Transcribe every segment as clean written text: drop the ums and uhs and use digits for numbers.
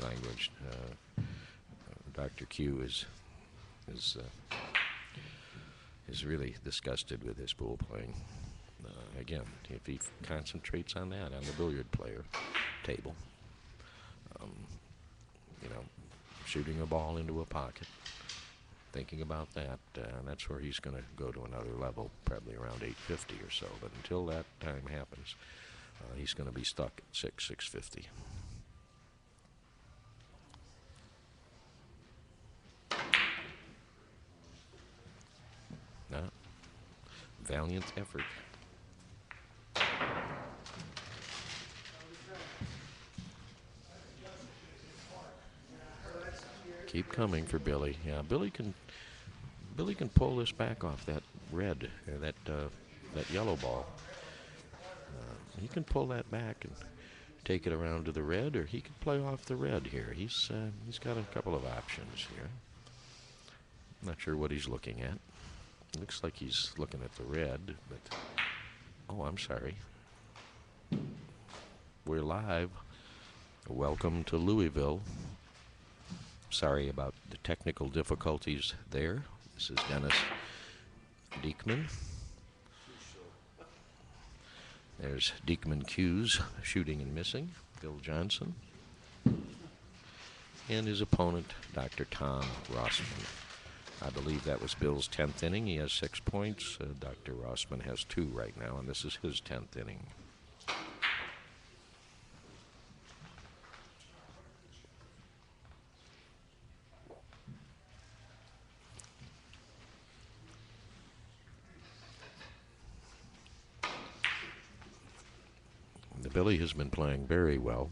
language. Dr. Q is is really disgusted with his pool playing. Again, if he concentrates on that, on the billiard player table, um, you know, shooting a ball into a pocket, thinking about that, that's where he's going to go to another level, probably around 850 or so. But until that time happens, he's going to be stuck at 650. Valiant effort. Keep coming for Billy. Yeah, Billy can pull this back off that red, that yellow ball. He can pull that back and take it around to the red, or he can play off the red here. He's got a couple of options here. I'm not sure what he's looking at. Looks like he's looking at the red, but oh, I'm sorry. We're live. Welcome to Louisville. Sorry about the technical difficulties there. This is Dennis Diekman. There's Diekman Q's shooting and missing, Bill Johnson. And his opponent, Dr. Tom Rossman. I believe that was Bill's 10th inning. He has 6 points. Dr. Rossman has 2 right now, and this is his 10th inning. Billy has been playing very well.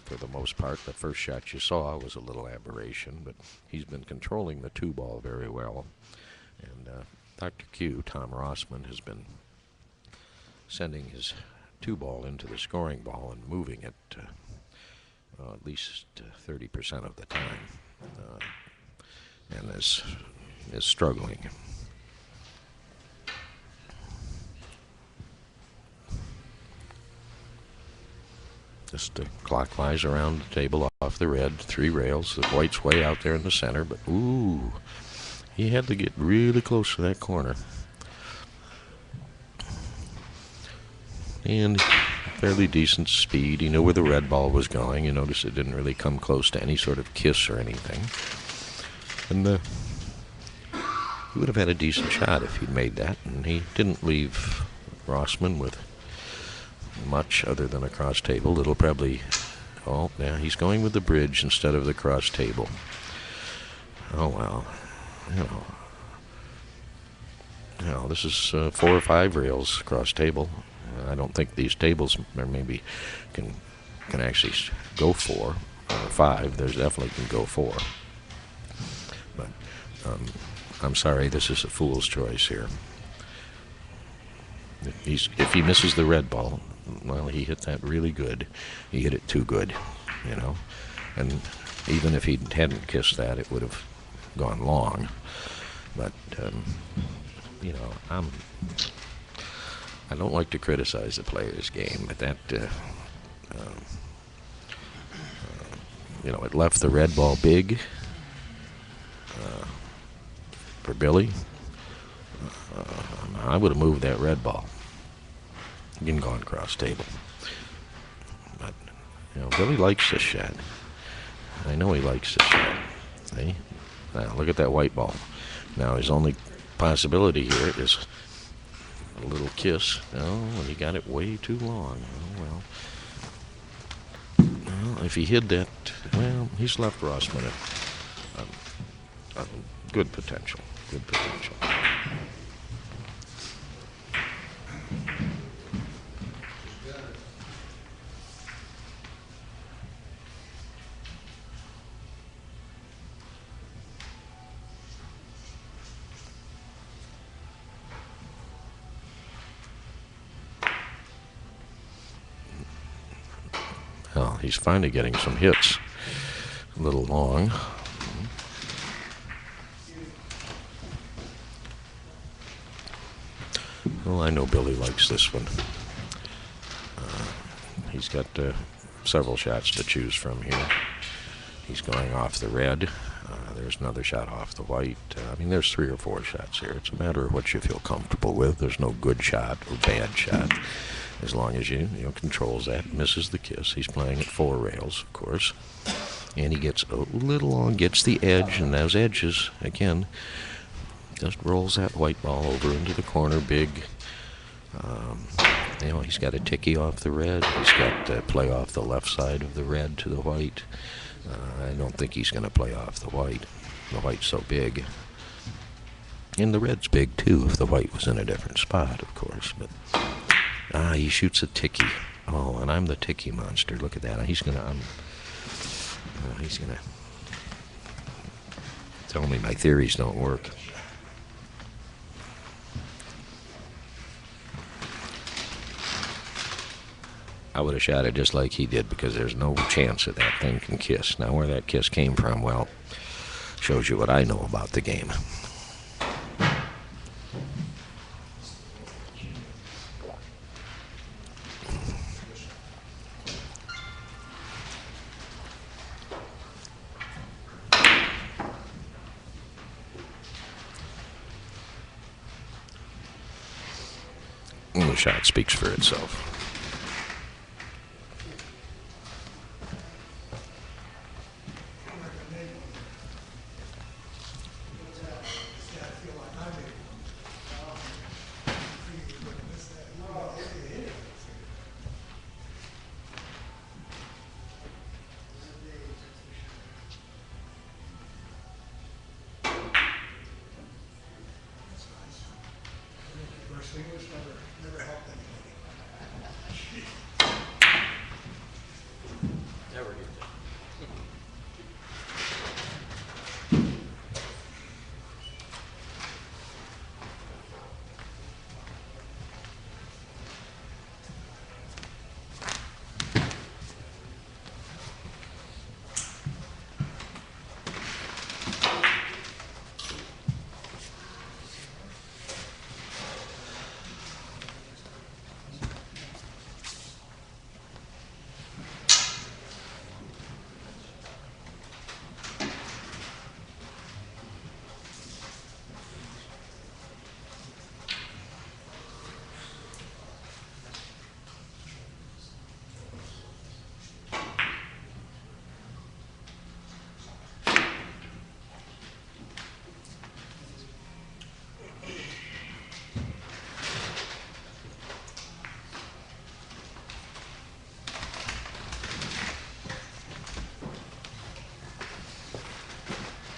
For the most part, the first shot you saw was a little aberration, but he's been controlling the 2-ball very well. And Dr. Q, Tom Rossman, has been sending his 2-ball into the scoring ball and moving it at least 30% of the time, and is struggling. Just clockwise around the table off the red, 3 rails. The white's way out there in the center, but ooh, he had to get really close to that corner. And fairly decent speed. He knew where the red ball was going. You notice it didn't really come close to any sort of kiss or anything. And he would have had a decent shot if he'd made that, and he didn't leave Rossman with much other than a cross table. It'll probably, oh yeah, he's going with the bridge instead of the cross table. Oh well, this is 4 or 5 rails cross table. I don't think these tables maybe can actually go 4 or 5. There's definitely can go 4. But I'm sorry, this is a fool's choice here. If he misses the red ball, well, he hit that really good. He hit it too good, And even if he hadn't kissed that, it would have gone long. But, I don't like to criticize the player's game, but that, it left the red ball big for Billy. I would have moved that red ball and gone cross table. But, Billy likes this shot. I know he likes this shot. See? Now, look at that white ball. Now, his only possibility here is a little kiss. Oh, and he got it way too long. Oh, well, if he hid that, well, he's left Rossman at good potential. Good potential. Well, he's finally getting some hits. A little long. Well, I know Billy likes this one. He's got several shots to choose from here. He's going off the red. There's another shot off the white. I mean, there's 3 or 4 shots here. It's a matter of what you feel comfortable with. There's no good shot or bad shot. As long as you controls that, misses the kiss. He's playing at 4 rails, of course. And he gets a little on, gets the edge, and those edges, again, just rolls that white ball over into the corner big. He's got a ticky off the red. He's got to play off the left side of the red to the white. I don't think he's going to play off the white. The white's so big. And the red's big, too, if the white was in a different spot, of course. But he shoots a ticky. Oh, and I'm the ticky monster. Look at that. He's going to tell me my theories don't work. I would have shot it just like he did, because there's no chance that that thing can kiss. Now, where that kiss came from, well, shows you what I know about the game. And the shot speaks for itself. Never helped anybody. Never get that.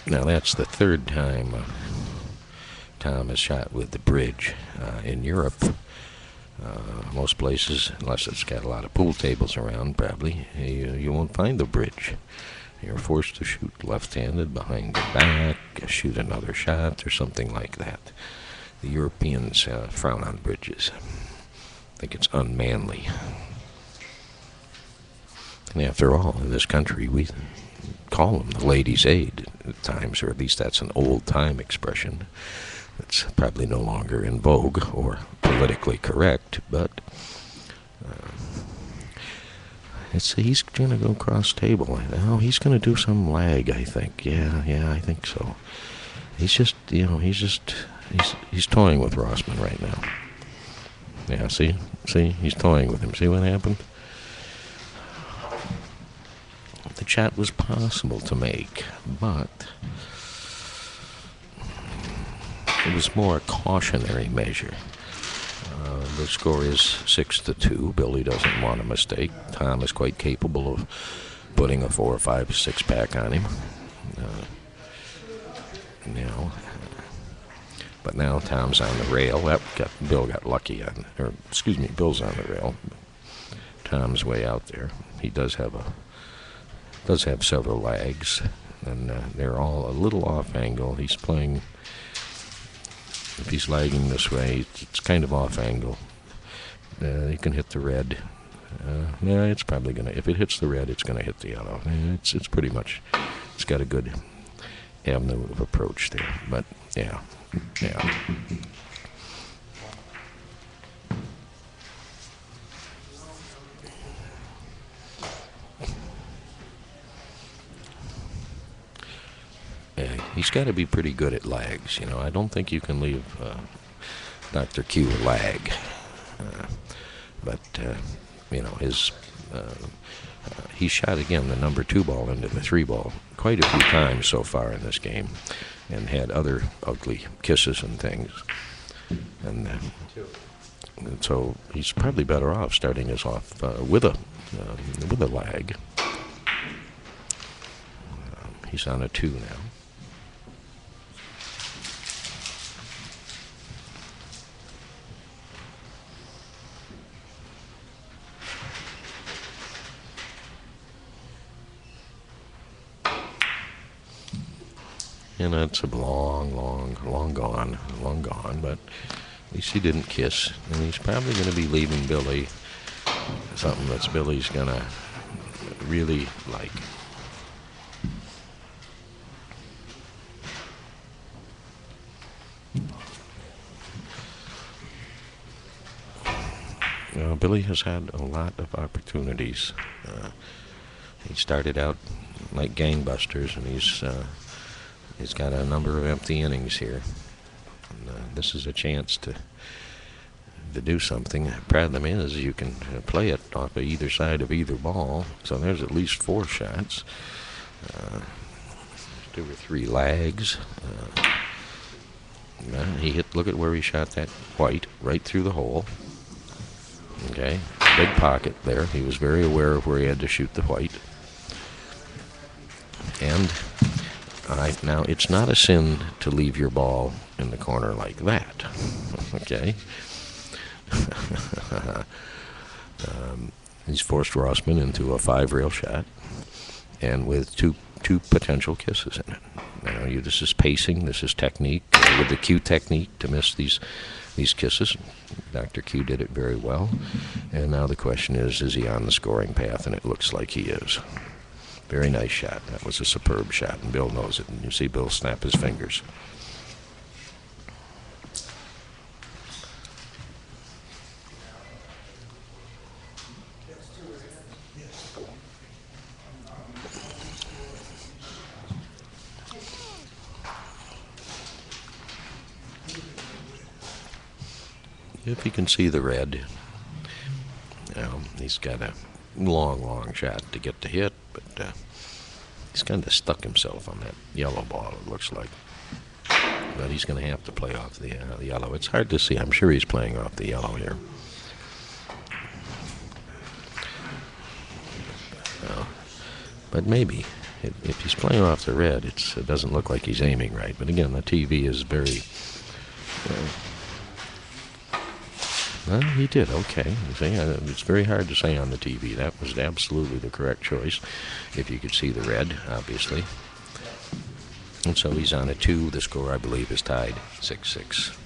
Now that's the 3rd time Tom has shot with the bridge. In Europe, most places, unless it's got a lot of pool tables around, probably, you won't find the bridge. You're forced to shoot left-handed behind the back, shoot another shot, or something like that. The Europeans frown on bridges. Think it's unmanly. And after all, in this country, we call them the ladies' aid at times, or at least that's an old-time expression. It's probably no longer in vogue or politically correct, but he's going to go cross table. Oh, he's going to do some lag, I think. Yeah, I think so. He's just, he's toying with Rossman right now. Yeah, see, he's toying with him. See what happened? The shot was possible to make, but it was more a cautionary measure. The score is 6-2. Billy doesn't want a mistake. Tom is quite capable of putting a 4 or 5 6 pack on him. But now Tom's on the rail. Bill got lucky Bill's on the rail. Tom's way out there. He does have several lags, and they're all a little off angle. He's playing, if he's lagging this way, it's kind of off angle. He can hit the red. It's probably gonna, if it hits the red, it's gonna hit the yellow. It's pretty much, it's got a good avenue of approach there. But yeah. he's got to be pretty good at lags. You know, I don't think you can leave Dr. Q a lag. But you know, he shot again the number 2 ball into the 3 ball quite a few times so far in this game, and had other ugly kisses and things. And so he's probably better off starting us off with a lag. He's on a 2 now. And that's a long gone, but at least he didn't kiss, and he's probably going to be leaving Billy something that's Billy's going to really like. Billy has had a lot of opportunities. He started out like gangbusters, and he's got a number of empty innings here. And, this is a chance to do something. The problem is you can play it off of either side of either ball, so there's at least 4 shots. 2 or 3 lags. He hit. Look at where he shot that white right through the hole. Okay, big pocket there. He was very aware of where he had to shoot the white. And now it's not a sin to leave your ball in the corner like that. Okay. He's forced Rossman into a 5-rail shot, and with two potential kisses in it. Now, this is pacing. This is technique. With the Q technique to miss these kisses. Dr. Q did it very well. And now the question is he on the scoring path? And it looks like he is. Very nice shot. That was a superb shot, and Bill knows it. And you see Bill snap his fingers. If you can see the red, he's got a long shot to get to hit, but he's kind of stuck himself on that yellow ball, it looks like. But he's going to have to play off the yellow. It's hard to see. I'm sure he's playing off the yellow here. But maybe. If he's playing off the red, it doesn't look like he's aiming right. But again, the TV is very... well, he did okay. See, it's very hard to say on the TV. That was absolutely the correct choice, if you could see the red, obviously. And so he's on a 2. The score, I believe, is tied 6-6.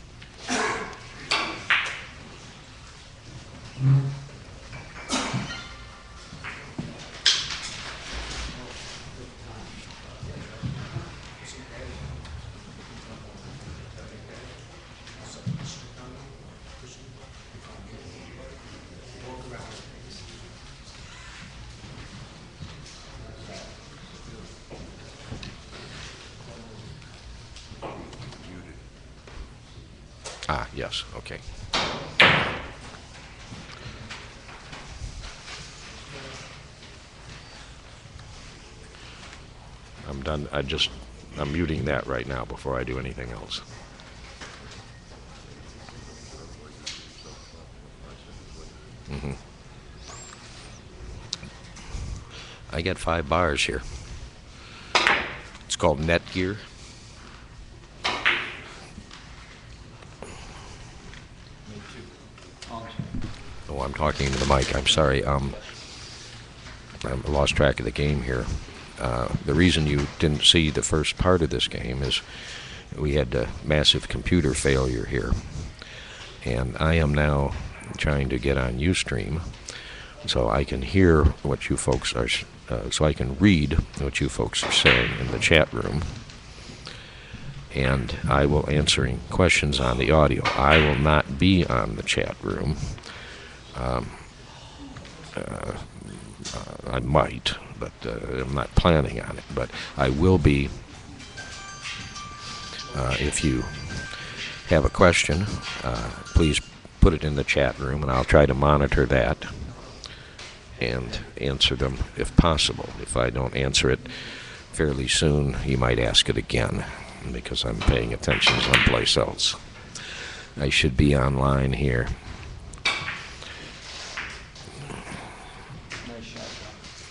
Ah, yes, okay. I'm done. I'm muting that right now before I do anything else. I get 5 bars here. It's called Netgear. Oh, I'm talking to the mic. I'm sorry. I lost track of the game here. The reason you didn't see the first part of this game is we had a massive computer failure here. And I am now trying to get on Ustream so I can hear what you folks are, so I can read what you folks are saying in the chat room. And I will answering questions on the audio. I will not be on the chat room. I might, but I'm not planning on it. But I will be If you have a question, please put it in the chat room, and I'll try to monitor that and answer them if possible. If I don't answer it fairly soon, you might ask it again, because I'm paying attention someplace else. I should be online here.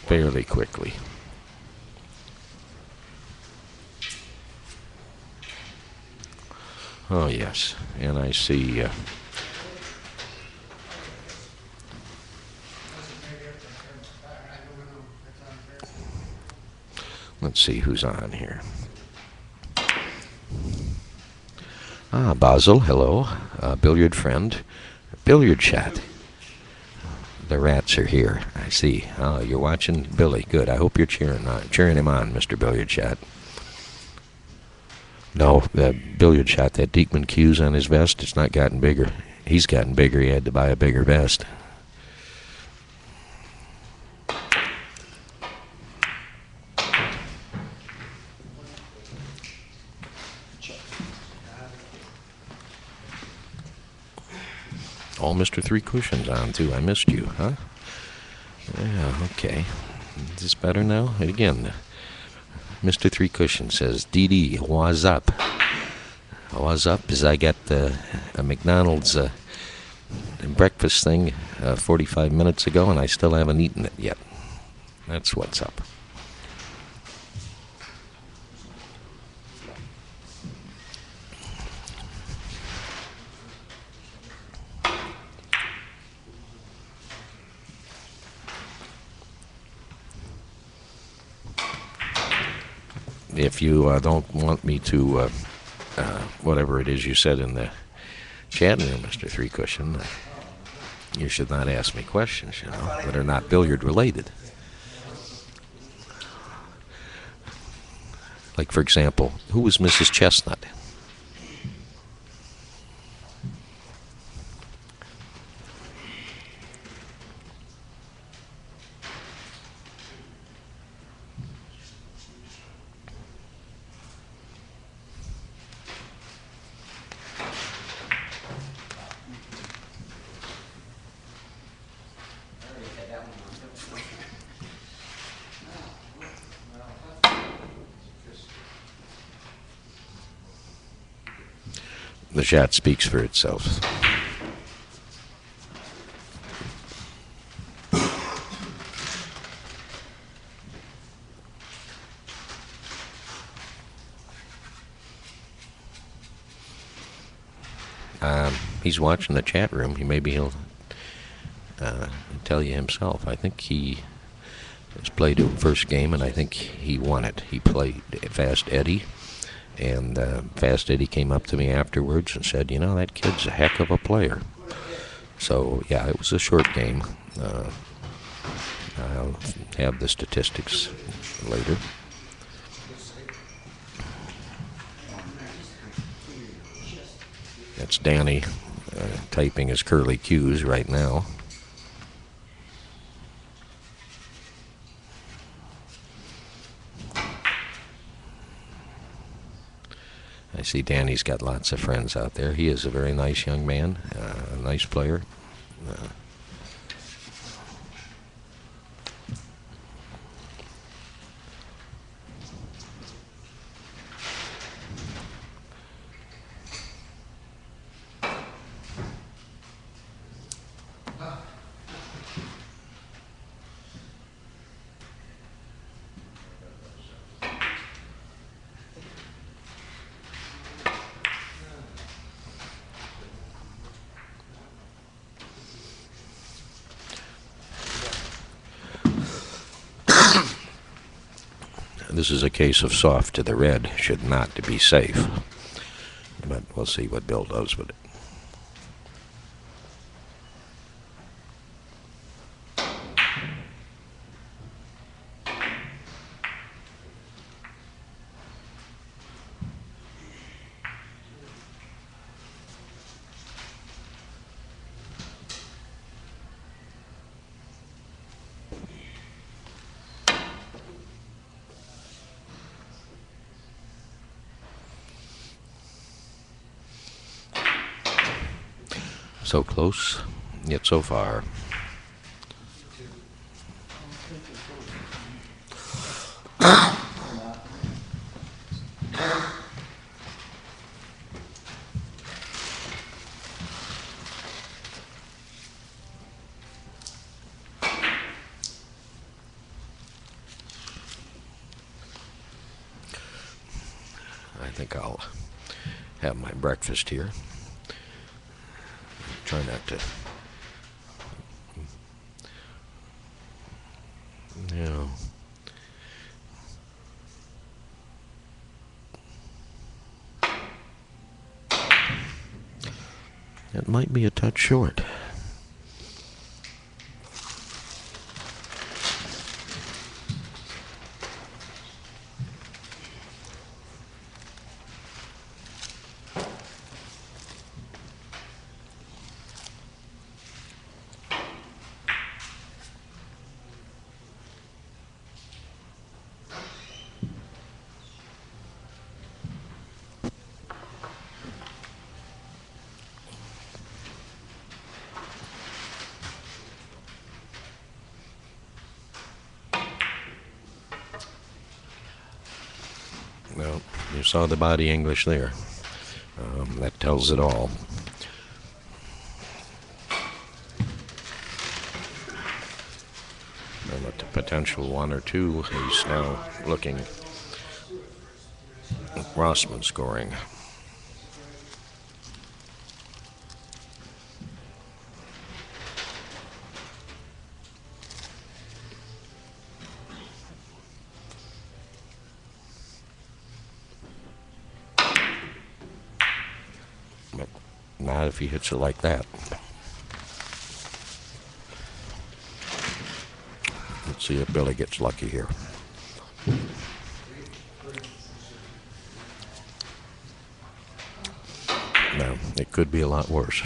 Fairly quickly. Oh, yes. And I see... let's see who's on here. Basil, hello. Billiard friend. Billiard chat. The rats are here. I see. Oh, you're watching Billy. Good. I hope you're cheering him on, Mr. Billiard chat. No, the billiard shot, that Diekman Q's on his vest, it's not gotten bigger. He's gotten bigger. He had to buy a bigger vest. All Mr. Three Cushions on, too. I missed you, huh? Yeah, okay. Is this better now? And again, Mr. Three Cushions says, Dee, what's up? What's up is I got a McDonald's breakfast thing 45 minutes ago, and I still haven't eaten it yet. That's what's up. If you don't want me to, whatever it is you said in the chat room, Mr. Three Cushion, you should not ask me questions, that are not billiard related. Like, for example, who was Mrs. Chestnut? The chat speaks for itself. He's watching the chat room. Maybe he'll tell you himself. I think he has played a first game, and I think he won it. He played Fast Eddie. And Fast Eddie came up to me afterwards and said, that kid's a heck of a player. So, yeah, it was a short game. I'll have the statistics later. That's Danny typing his curly Q's right now. I see Danny's got lots of friends out there. He is a very nice young man, a nice player. This is a case of soft to the red, should not to be safe. But we'll see what Bill does with it. So close, yet so far. I think I'll have my breakfast here. Try not to. Yeah. That might be a touch short. Well, you saw the body English there. That tells it all. And at the potential 1 or 2, he's now looking at Rossman scoring. But not if he hits it like that. Let's see if Billy gets lucky here. No, it could be a lot worse.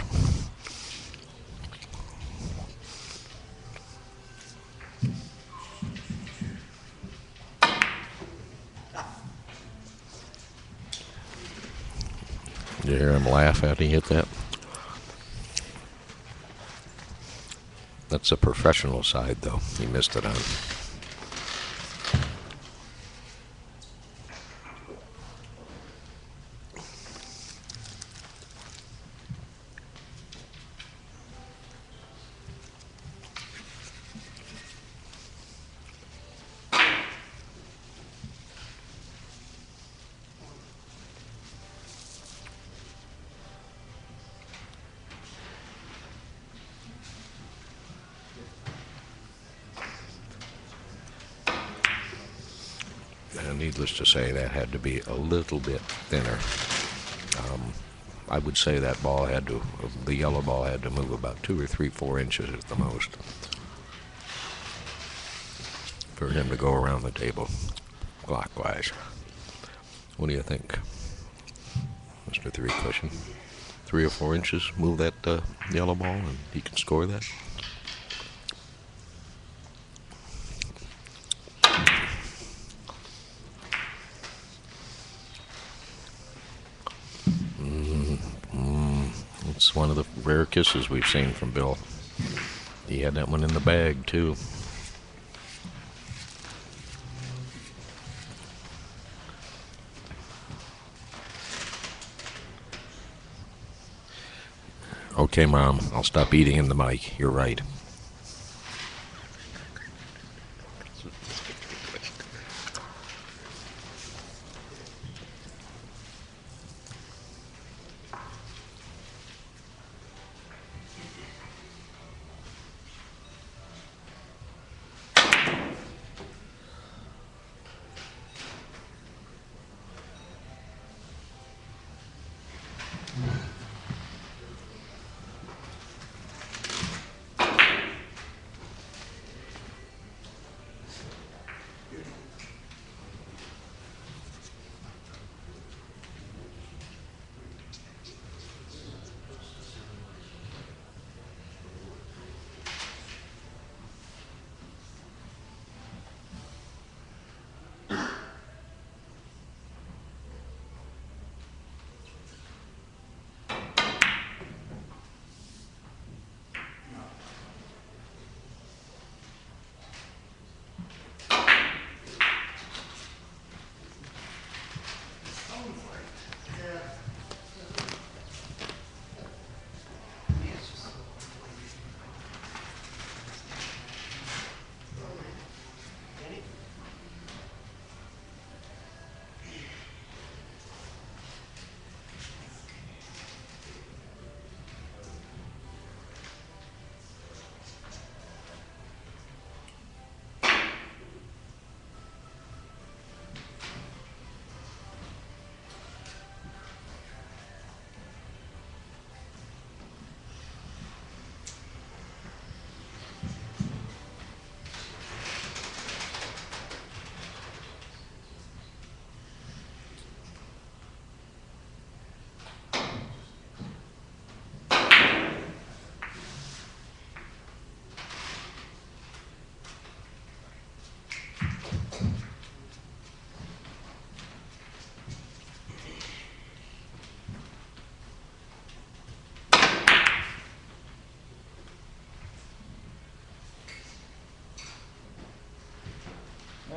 Did you hear him laugh after he hit that? That's a professional side, though. He missed it on. Needless to say, that had to be a little bit thinner. I would say that ball the yellow ball had to move about 2 or 3, 4 inches at the most for him to go around the table clockwise. What do you think, Mr. Three Cushion? 3 or 4 inches, move that yellow ball, and he can score that? It's one of the rare kisses we've seen from Bill. He had that one in the bag, too. Okay, Mom, I'll stop eating in the mic. You're right.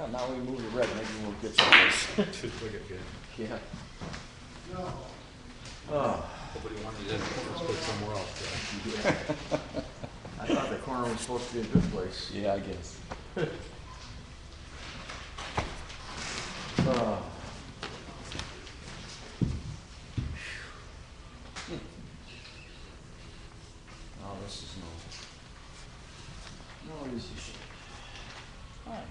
Well, now we move the red, maybe we'll get someplace. Look at good. Yeah. Nobody wanted it, let's put it somewhere else. I thought the corner was supposed to be a good place. Yeah, I guess. Oh, this is no easy shit. All right.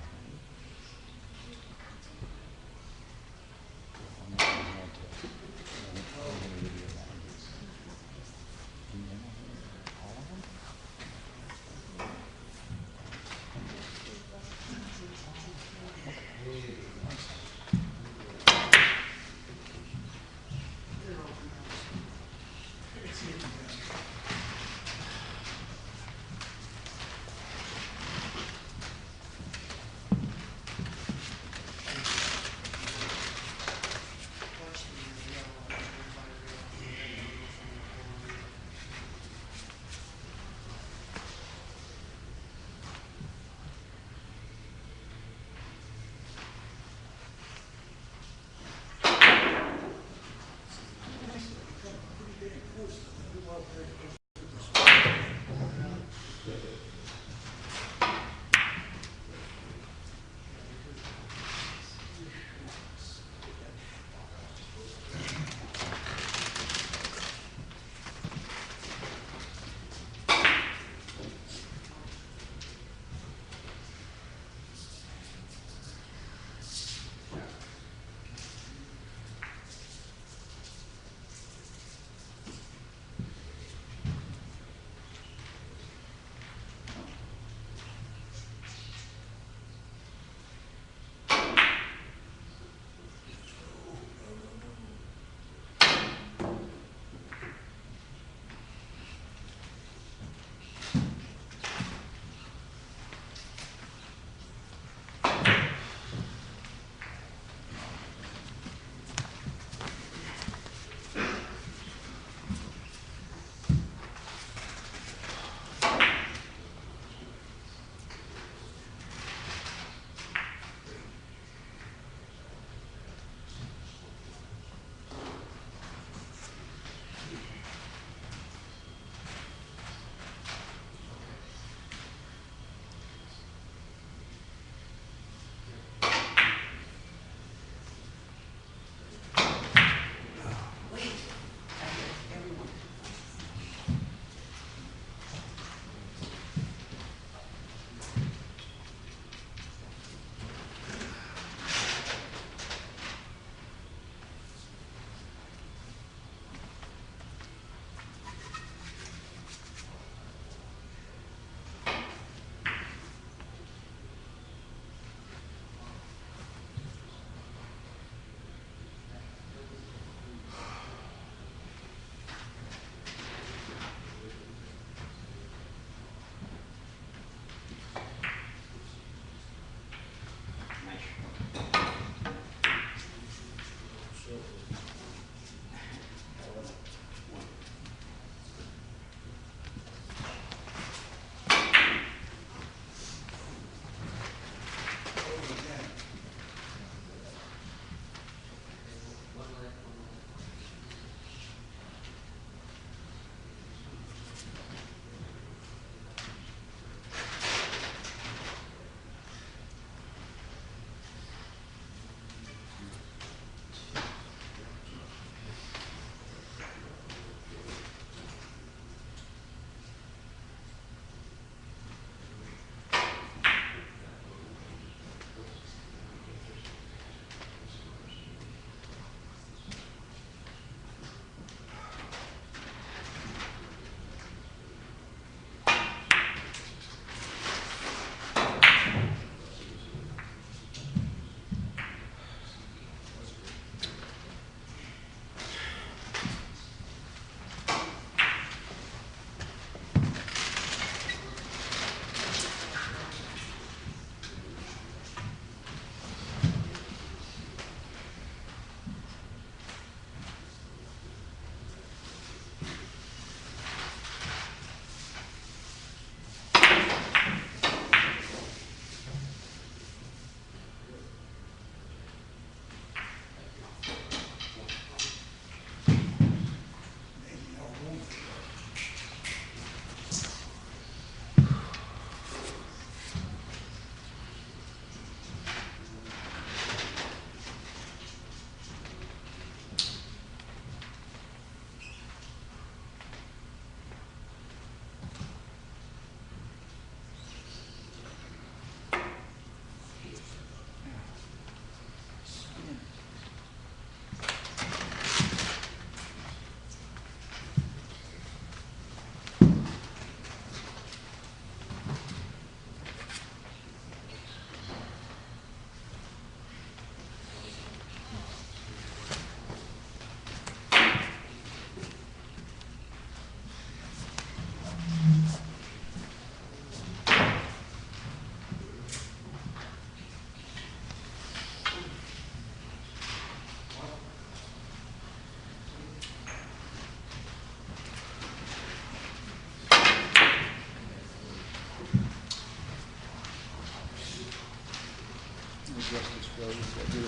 Justice goes, I do it.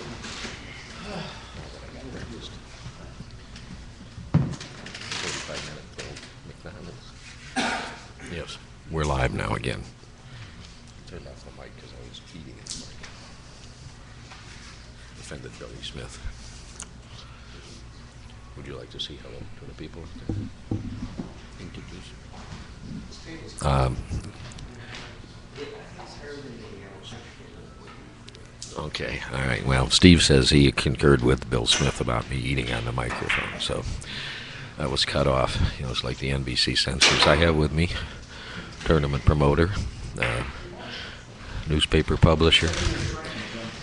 I got breakfast. 45-minute McDonald's. Yes, we're live now again. Turned off the mic because I was eating in the mic. Offended Billy Smith. Would you like to say hello to the people? Introduce. Okay, all right. Well, Steve says he concurred with Bill Smith about me eating on the microphone, so that was cut off. You know, it's like the NBC censors. I have with me tournament promoter, newspaper publisher,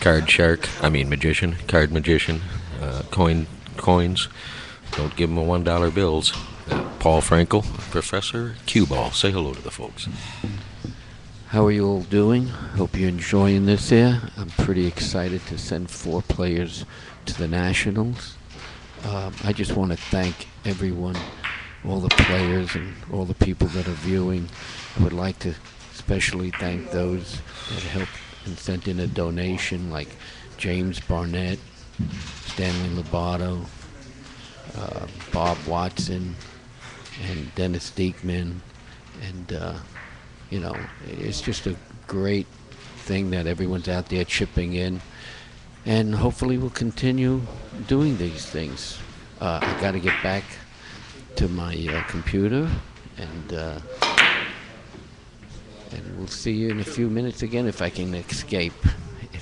magician, card magician, coins. Don't give them a $1 bills. Paul Frankel, Professor Cue Ball. Say hello to the folks. How are you all doing? Hope you're enjoying this here. I'm pretty excited to send 4 players to the Nationals. I just want to thank everyone, all the players and all the people that are viewing. I would like to especially thank those that helped and sent in a donation, like James Barnett, Stanley Lobato, Bob Watson, and Dennis Diekman, and you know, it's just a great thing that everyone's out there chipping in, and hopefully we'll continue doing these things. I got to get back to my computer, and we'll see you in a few minutes again if I can escape.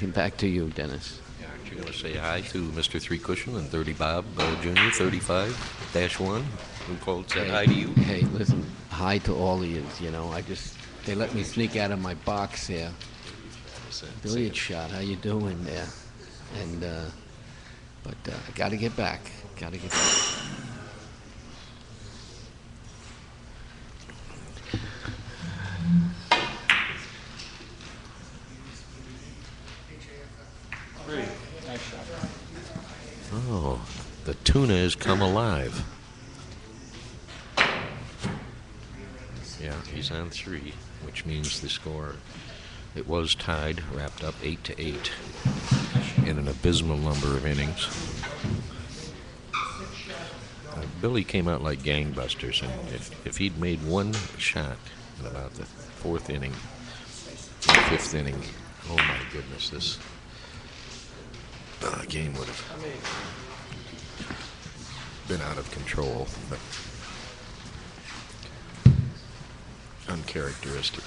And back to you, Dennis. Aren't you going to say hi to Mr. Three Cushion and 30 Bob Jr., 35-1, who called said hi to you? Hey, listen, hi to all of you. You know, they let me sneak out of my box here. Billiard shot, how you doing there? And but I got to get back. Oh, the tuna has come alive. Yeah, he's on 3, which means the score, it was tied, wrapped up 8-8 in an abysmal number of innings. Billy came out like gangbusters, and if he'd made one shot in about the 4th inning, the 5th inning, oh my goodness, this game would have been out of control, but uncharacteristic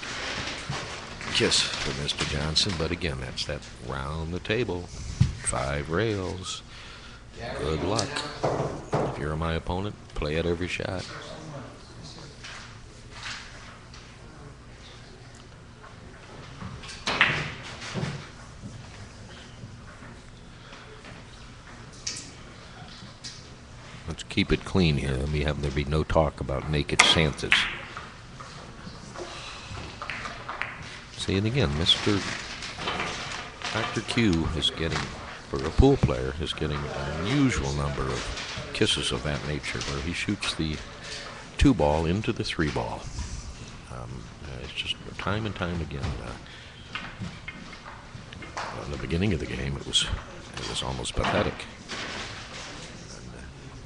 kiss for Mr. Johnson. But again, that's that round the table, 5 rails. Good luck. If you're my opponent, play at every shot. Let's keep it clean here. Let me have there be no talk about naked Santas. See it again, Dr. Q is getting, for a pool player, is getting an unusual number of kisses of that nature, where he shoots the 2-ball into the 3-ball. It's just time and time again. In the beginning of the game, it was almost pathetic.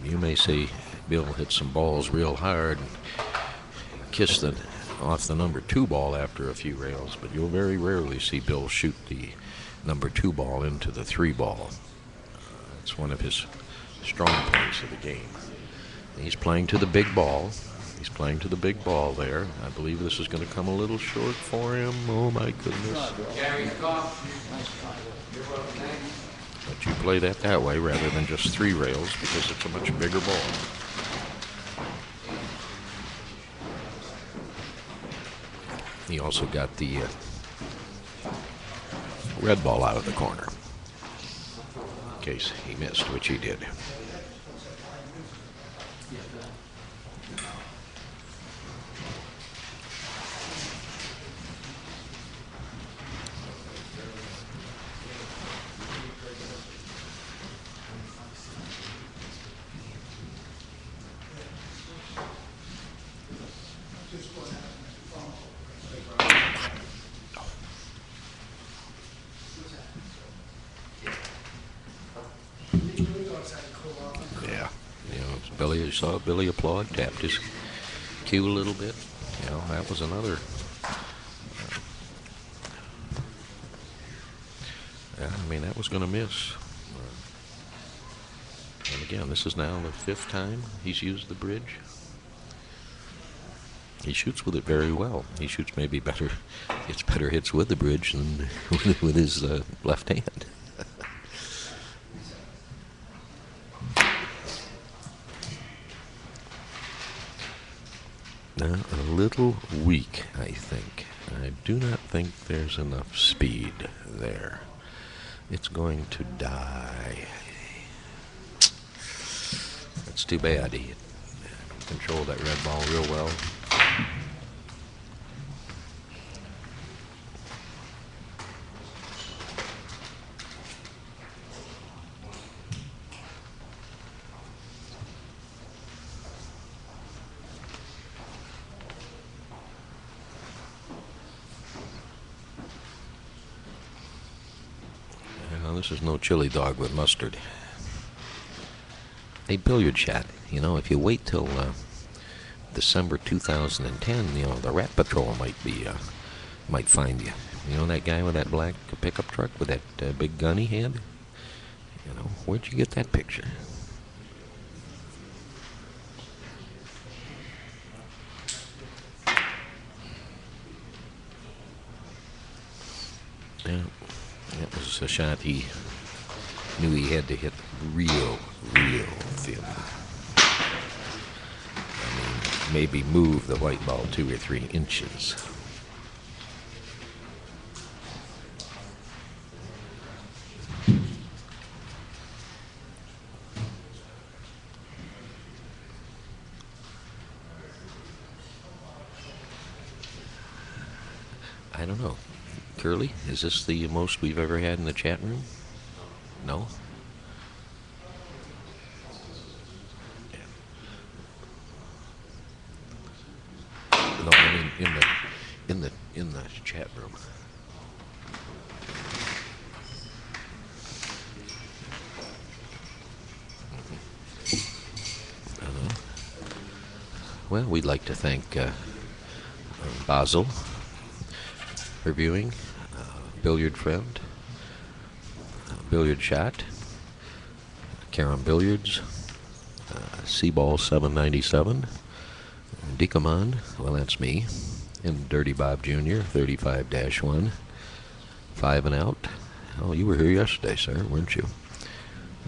And, you may say Bill hit some balls real hard and kissed off the number 2-ball after a few rails, but you'll very rarely see Bill shoot the number 2-ball into the 3-ball. It's one of his strong points of the game. He's playing to the big ball. There. I believe this is going to come a little short for him. Oh my goodness. But you play that way rather than just 3 rails, because it's a much bigger ball. He also got the red ball out of the corner, in case he missed, which he did. Billy, you saw Billy applaud, tapped his cue a little bit. You know, that was another. Yeah, I mean, that was going to miss. And again, this is now the 5th time he's used the bridge. He shoots with it very well. He shoots maybe better, gets better hits with the bridge than with his left hand. Now, a little weak, I think. I do not think there's enough speed there. It's going to die. That's too bad. He controlled that red ball real well. This is no chili dog with mustard. A billiard shot. You know, if you wait till December 2010, you know, the Rat Patrol might find you. You know that guy with that black pickup truck with that big gun he had? You know, where'd you get that picture? Yeah. That was a shot he knew he had to hit real thin. I mean, maybe move the white ball 2 or 3 inches. I don't know. Curly, is this the most we've ever had in the chat room? No? Yeah. No, I mean in the chat room. Well, we'd like to thank Basil for viewing, Billiard Friend, Billiard Shot, Carom Billiards, Seaball 797, Decamon, well that's me, and Dirty Bob Jr., 35-1, 5 and Out. Oh, you were here yesterday, sir, weren't you?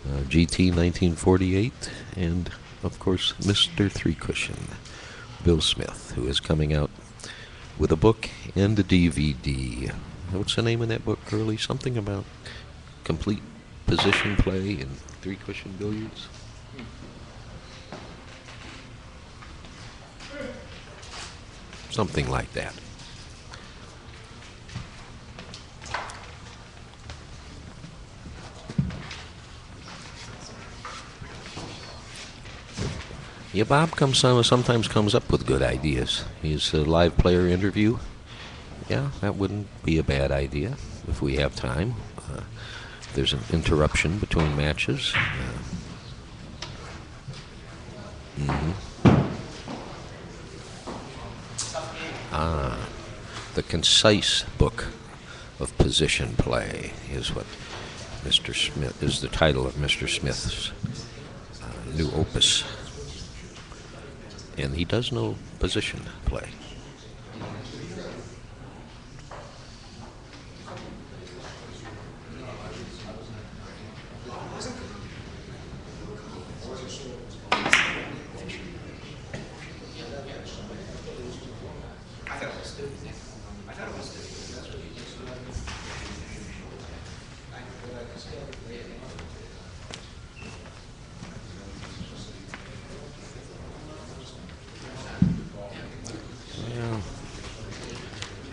GT 1948, and of course Mr. Three Cushion, Bill Smith, who is coming out with a book and a DVD. What's the name of that book, Curly? Something about complete position play and 3 cushion billiards? Something like that. Yeah, Bob sometimes comes up with good ideas. He's a live player interview. Yeah, that wouldn't be a bad idea if we have time. If there's an interruption between matches. The concise book of position play is what Mr. Smith is the title of Mr. Smith's new opus. And he does know position play.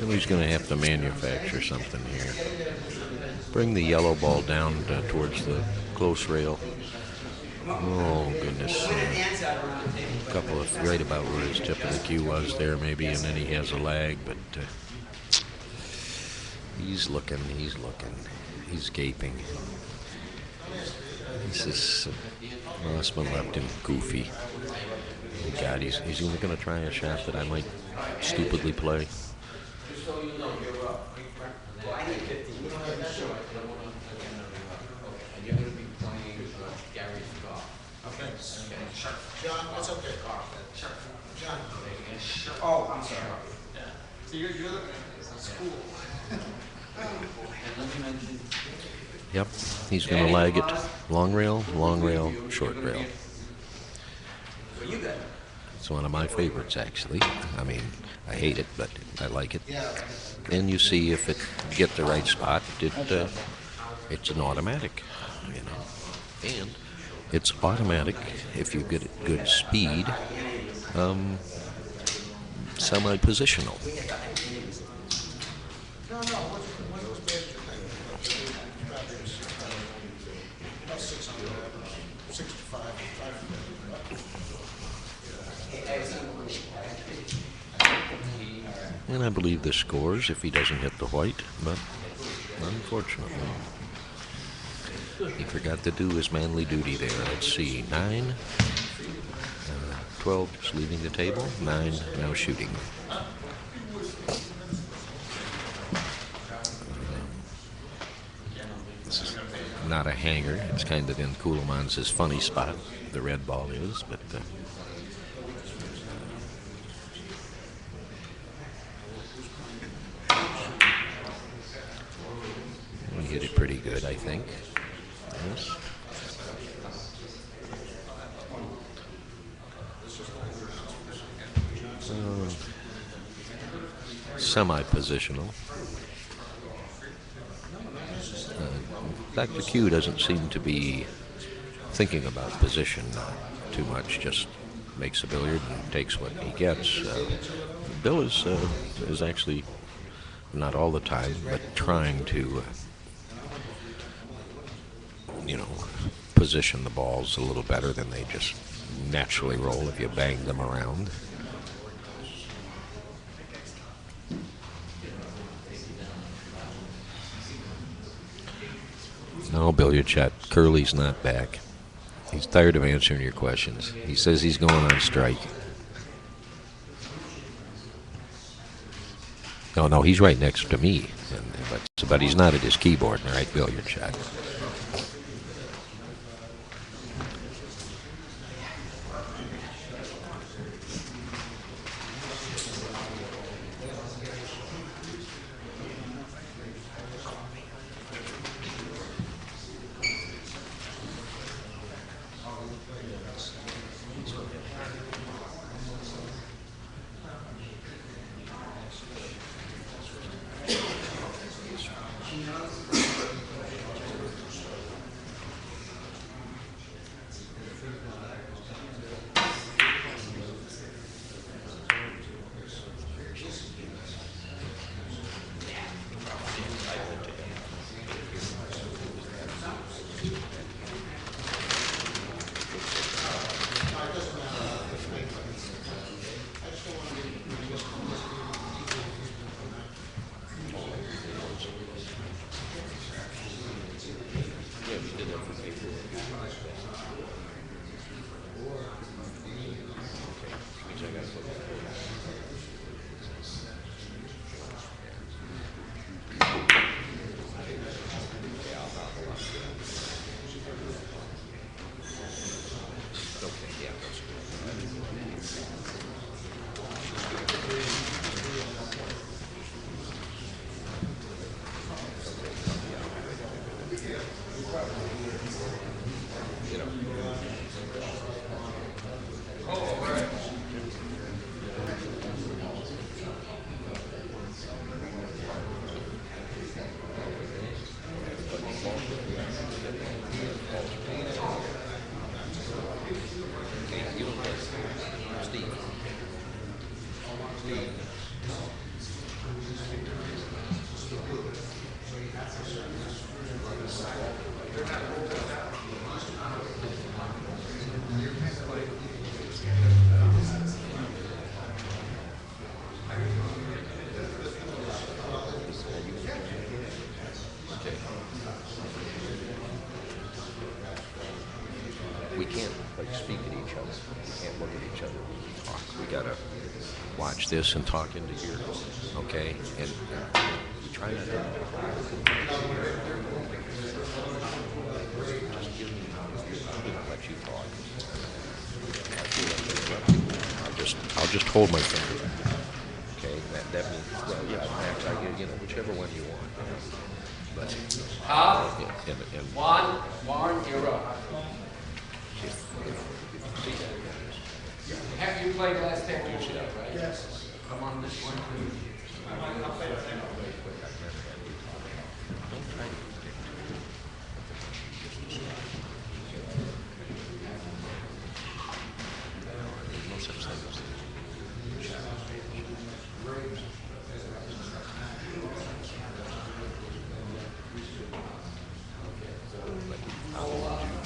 He's going to have to manufacture something here. Bring the yellow ball down towards the close rail. Oh, goodness. A couple of right about where his tip of the cue was there, maybe, and then he has a lag, but he's looking, he's gaping. This is Rossman left him goofy. God, he's going to try a shot that I might stupidly play. John, it's okay. John. Oh, I'm sorry. So you're the school. Yep, he's going to lag it. Long rail, short rail. It's one of my favorites, actually. I mean, I hate it, but I like it. And you see if it get the right spot, it's an automatic, you know. And it's automatic if you get it good speed, semi-positional. No, what was major thing? About 600, 65, And I believe this scores if he doesn't hit the white, but unfortunately, he forgot to do his manly duty there. Let's see, 9, 12 just leaving the table, 9 now shooting. This is not a hanger. It's kind of in Kuhlman's funny spot. The red ball is, but we hit it pretty good, I think. Yes. Semi-positional. Dr. Q doesn't seem to be thinking about position too much, just makes a billiard and takes what he gets. Bill is actually, not all the time, but trying to, position the balls a little better than they just naturally roll if you bang them around. No, billiard chat. Curly's not back. He's tired of answering your questions. He says he's going on strike. No, he's right next to me. But he's not at his keyboard, right, billiard chat. we can't like speak at each other. We can't look at each other when we talk. We gotta watch this and talk into here, okay? And we try not to. Just give me. I'll let you talk. I feel like interrupting. I'll just hold my finger back. Okay, that means, well, yeah, Max, I get, whichever one you want. But and Warren, you're up. see that, Have you played last time? Right? Yes. Come on this one. there's no such thing as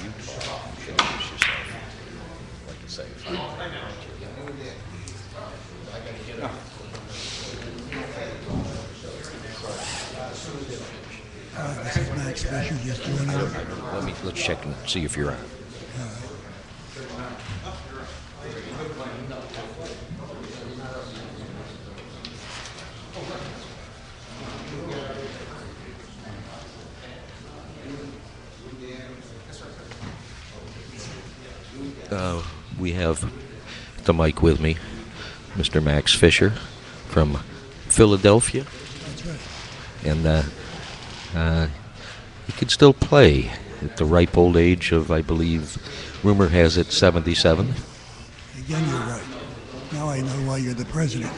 you talk, introduce yourself. Like I say, if This is Max Fisher just joining us. let's check and see if you're on. We have the mic with me, Mr. Max Fisher from Philadelphia, That's right. and he could still play at the ripe old age of, I believe, rumor has it, 77. Again, you're right. Now I know why you're the president.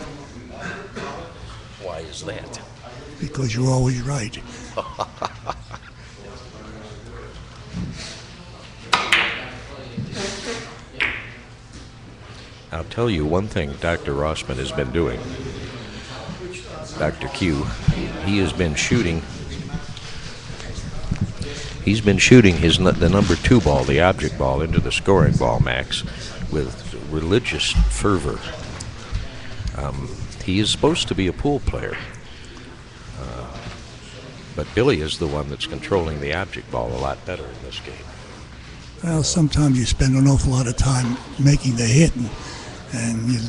Why is that? Because you're always right. I'll tell you one thing Dr. Rossman has been doing. Dr. Q, he has been shooting. He's been shooting the number 2 ball, the object ball, into the scoring ball, Max, with religious fervor. He is supposed to be a pool player, but Billy is the one that's controlling the object ball a lot better in this game. Well, sometimes you spend an awful lot of time making the hit, and you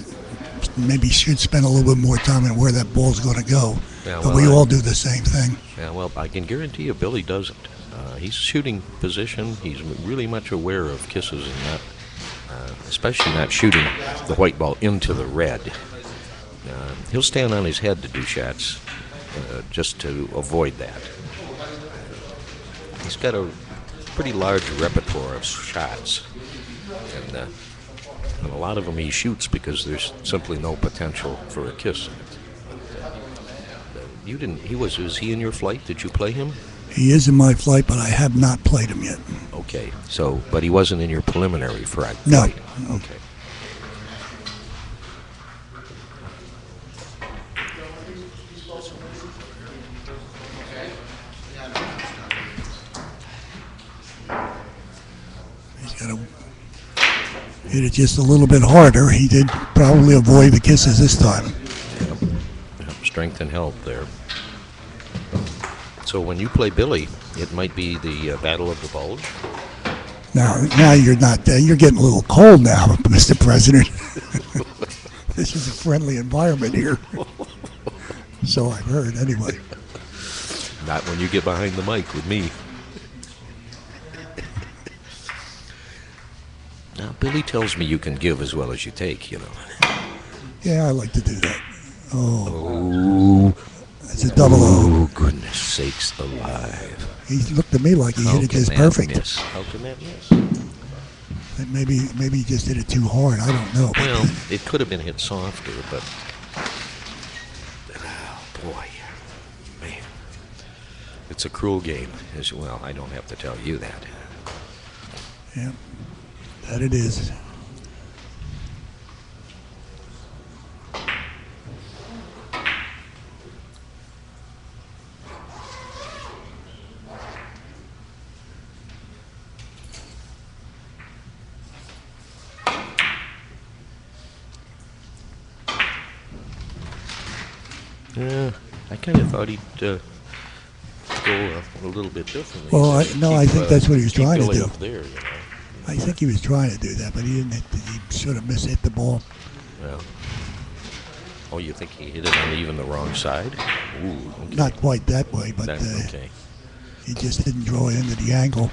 maybe should spend a little bit more time on where that ball's going to go. Yeah, But well, we all do the same thing. Yeah, well, I can guarantee you Billy doesn't. He's shooting position. He's really much aware of kisses and not, especially not shooting the white ball into the red. He'll stand on his head to do shots just to avoid that. He's got a pretty large repertoire of shots, and a lot of them he shoots because there's simply no potential for a kiss in it. You didn't. Was he in your flight? Did you play him? He is in my flight, but I have not played him yet. Okay. So, but he wasn't in your preliminary flight. No. Okay. He's got to hit it just a little bit harder. He did probably avoid the kisses this time. Yep, strength and health there. So when you play Billy, it might be the Battle of the Bulge. Now you're not. You're getting a little cold now, Mr. President. This is a friendly environment here. So I've heard, anyway. Not when you get behind the mic with me. Now, Billy tells me you can give as well as you take, you know. Yeah, I like to do that. Oh, It's a double O. oh, goodness sakes alive. He looked at me like he How hit it can just that perfect. miss? How can that miss? Maybe he just did it too hard. I don't know. Well, it could have been hit softer, but oh boy, man, it's a cruel game. As well, I don't have to tell you that. Yeah, that it is. Yeah, I kind of thought he'd go a little bit differently. Well, I think that's what he was keep trying to Billy do. up there, I think he was trying to do that, but he didn't. He sort of hit the ball. Well. Oh, you think he hit it on even the wrong side? Ooh, okay. Not quite that way, but Okay. he just didn't draw it into the angle.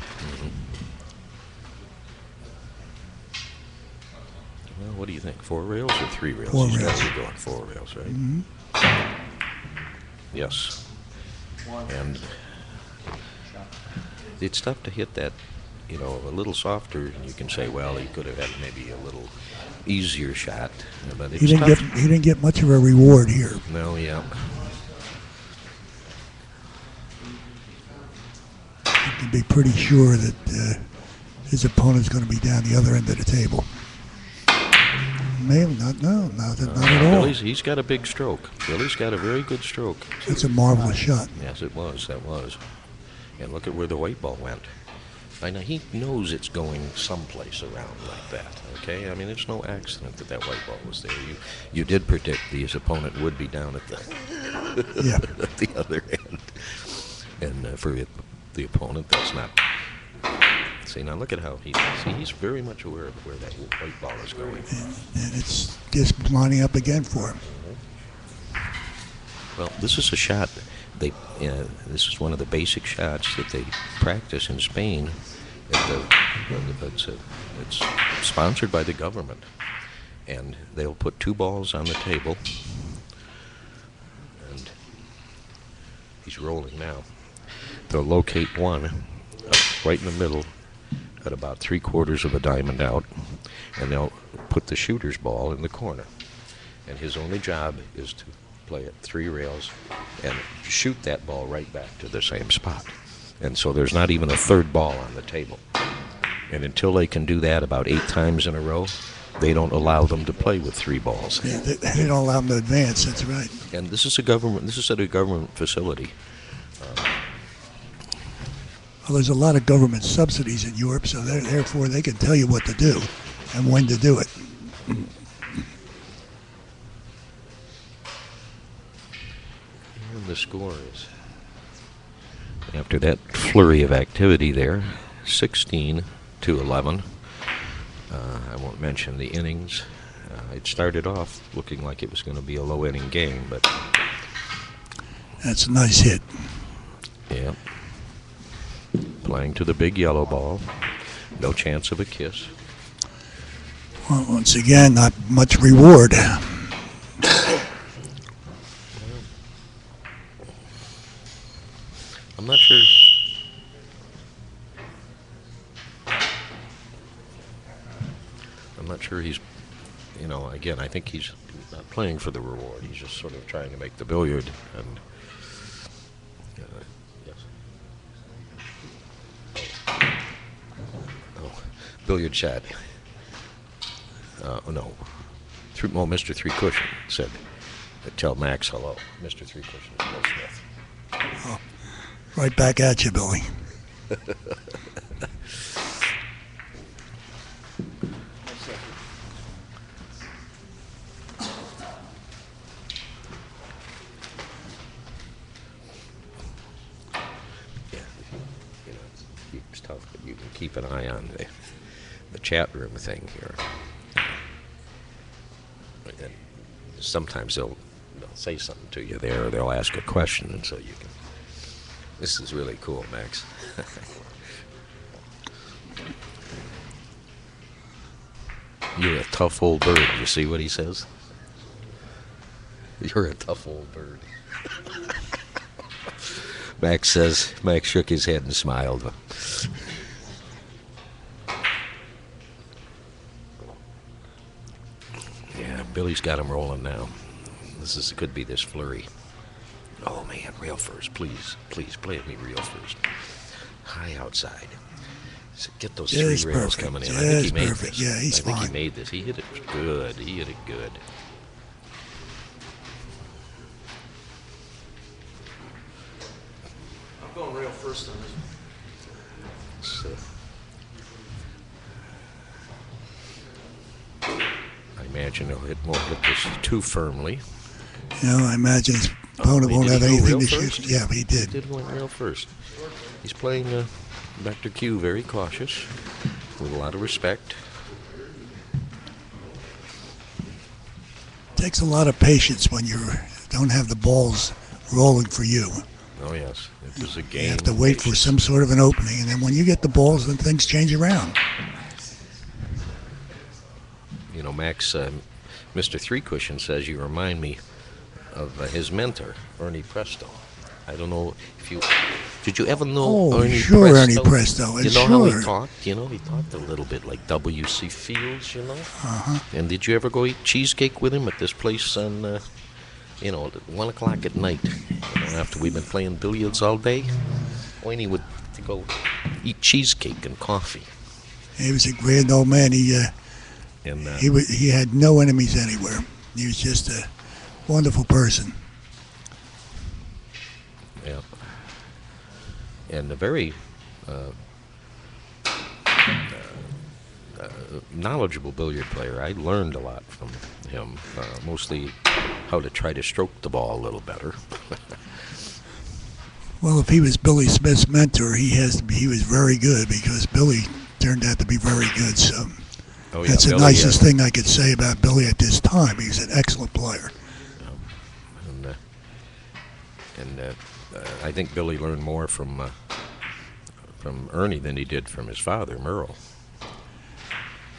Well, what do you think? 4 rails or 3 rails? 4 He's rails. gotta be going 4 rails, right? Yes. And it's tough to hit that, a little softer. And you can say, well, he could have had maybe a little easier shot, but it's He didn't tough. get. He didn't get much of a reward here. No, yeah. You can be pretty sure that his opponent's going to be down the other end of the table. Maybe not. No, not at all. He's got a big stroke. Billy's got a very good stroke. It's a marvelous shot. Yes, it was. That was. And look at where the white ball went. I know he knows it's going someplace around like that. Okay, I mean it's no accident that that white ball was there. You did predict his opponent would be down at the Yeah. at the other end, and for the opponent, that's not. See, now look at how he's very much aware of where that white ball is going. And it's just lining up again for him. Well, this is a shot. This is one of the basic shots that they practice in Spain. It's sponsored by the government, and they'll put 2 balls on the table, and he's rolling now. They'll locate one right in the middle at about 3/4 of a diamond out, and they'll put the shooter's ball in the corner. And his only job is to play at 3 rails and shoot that ball right back to the same spot. And so there's not even a 3rd ball on the table. And until they can do that about 8 times in a row, they don't allow them to play with 3 balls. Yeah, they don't allow him to advance. That's right. And this is at a government facility. Well, there's a lot of government subsidies in Europe, so therefore they can tell you what to do and when to do it. And the score is, after that flurry of activity there, 16-11. I won't mention the innings. It started off looking like it was going to be a low inning game, but That's a nice hit. yeah. Playing to the big yellow ball. No chance of a kiss. Well, once again, not much reward. I'm not sure. I'm not sure he's, again, I think he's not playing for the reward. He's just sort of trying to make the billiard. And yes. Oh, billiard shot. No. Mr. Three Cushion said, tell Max hello. Mr. Three Cushion is Bill Smith. Right back at you, Billy. Yeah, it's tough, but you can keep an eye on the chat room thing here. And sometimes they'll say something to you there, or they'll ask a question, and so you can. This is really cool, Max. You're a tough old bird. You see what he says? You're a tough old bird. Max shook his head and smiled. Yeah, Billy's got him rolling now. Could be this flurry. Oh man, rail first, please play at me real first. High outside. So get those Yeah, 3 he's rails perfect. coming in. Yeah, I think he's he made perfect. this. Yeah, he's I think he fine. made this. He hit it good. I'm going rail first on this. So, I imagine won't hit this too firmly. I imagine his opponent won't have Did he go anything real to first? shoot. Yeah, he did. He did went rail first. He's playing Dr. Q very cautious. with a lot of respect. Takes a lot of patience when you don't have the balls rolling for you. Oh yes, it is a game. You have to wait for some sort of an opening, and then when you get the balls, then things change around. You know, Max, Mr. Three Cushion says you remind me of his mentor, Ernie Presto. I don't know if you did you ever know Oh, Ernie sure, Presto? Ernie Presto. You know how he Sure. talked? You know, he talked a little bit like W.C. Fields, you know? Uh-huh. And did you ever go eat cheesecake with him at this place on, at 1 o'clock at night? You know, after we've been playing billiards all day? Ernie would go eat cheesecake and coffee. He was a grand old man. And He had no enemies anywhere. He was just a wonderful person. yeah. And a very knowledgeable billiard player. I learned a lot from him, mostly how to try to stroke the ball a little better. Well, if he was Billy Smith's mentor, he was very good because Billy turned out to be very good. So Oh, yeah, that's the Billy, nicest thing I could say about Billy at this time. He was an excellent player. And I think Billy learned more from Ernie than he did from his father, Merle.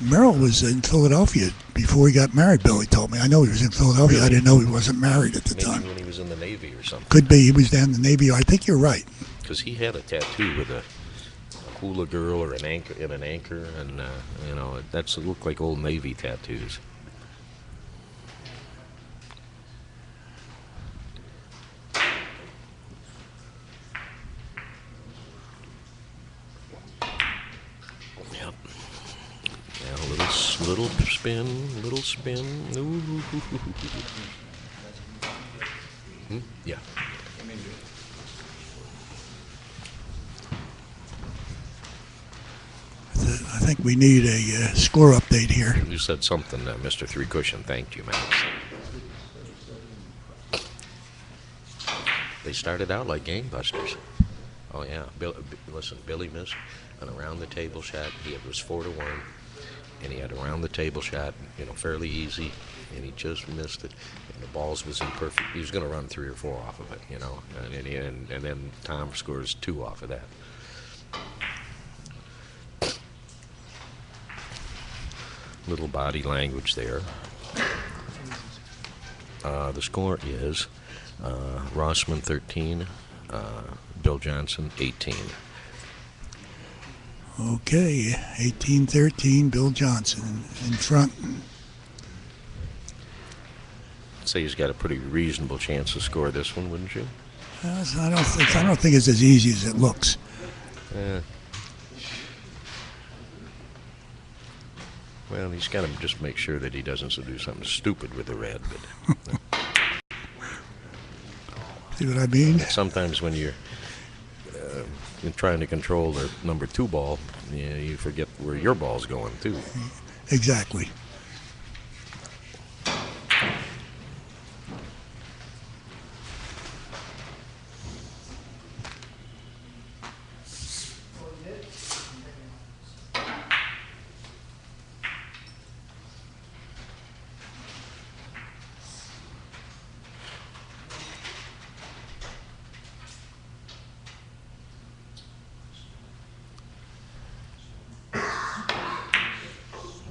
Merrill was in Philadelphia before he got married, Billy told me. I know he was in Philadelphia. Really? I didn't know he wasn't married at the Maybe time. when he was in the Navy or something. Could be he was down in the Navy. I think you're right. Because he had a tattoo with a hula girl or an anchor, and it looked like old Navy tattoos. Yep. Yeah, little spin, little spin. Ooh. Yeah. I think we need a score update here. You said something, Mr. Three Cushion. Thanked you, Max. They started out like gangbusters. Oh yeah, listen, Billy missed an around the table shot. It was 4-1, and he had a around the table shot, fairly easy, and he just missed it. And the balls was imperfect. He was going to run 3 or 4 off of it, and then Tom scores 2 off of that. Little body language there. The score is Rossman 13, Bill Johnson 18. Okay, 18-13, Bill Johnson in front. I'd say he's got a pretty reasonable chance to score this one, wouldn't you? I don't think it's as easy as it looks. Well, he's got to just make sure that he doesn't do something stupid with the red. But See what I mean? sometimes when you're trying to control the number 2 ball, you forget where your ball's going too. Exactly.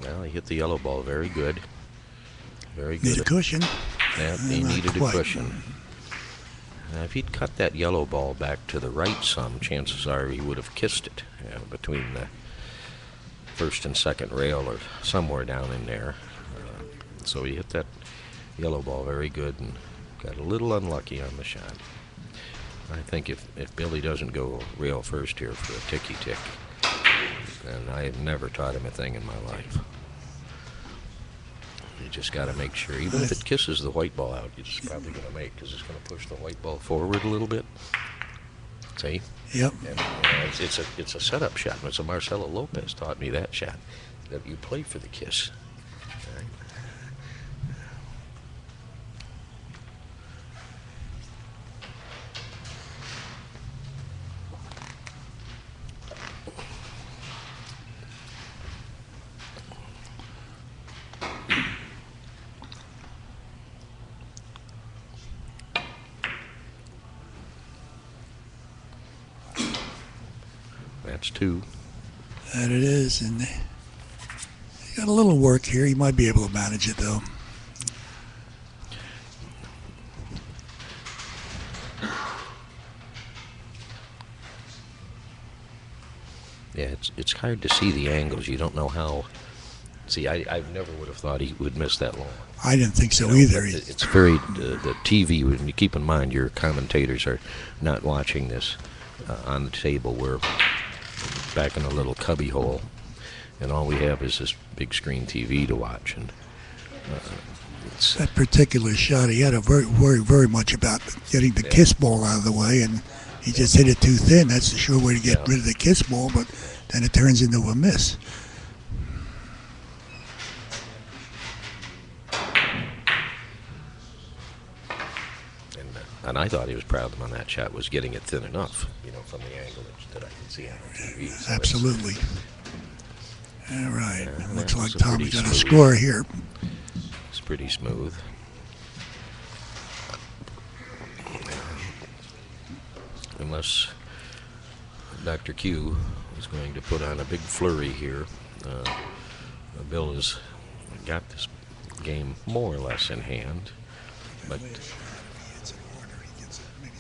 Well, he hit the yellow ball very good. Very good. Need a cushion. Yeah, he Not needed a quite. cushion. Now, if he'd cut that yellow ball back to the right some, chances are he would have kissed it between the first and second rail or somewhere down in there. So he hit that yellow ball very good and got a little unlucky on the shot. I think if Billy doesn't go rail first here for a ticky-tick, then I have never taught him a thing in my life. You just got to make sure, even if it kisses the white ball out, it's probably going to make, because it's going to push the white ball forward a little bit. See? Yep. And it's a setup shot. And it's a Marcelo Lopez taught me that shot, that you play for the kiss. Right? That's 2. That it is, and he got a little work here. He might be able to manage it, though. Yeah, it's hard to see the angles. You don't know how. See, I never would have thought he would miss that long. I didn't think so You know, either. but it's very the TV. When you keep in mind, your commentators are not watching this on the table. We're back in a little cubby hole, and all we have is this big screen TV to watch. And it's That particular shot, he had a very much about getting the kiss ball out of the way, and he just hit it too thin. That's the sure way to get rid of the kiss ball, but then it turns into a miss. and I thought his problem on that shot was getting it thin enough, from the angle that I could see on the TV. So Absolutely. All right. Looks that like was a Tommy's pretty got a smooth- score here. It's pretty smooth. Unless Dr. Q is going to put on a big flurry here. Bill has got this game more or less in hand. But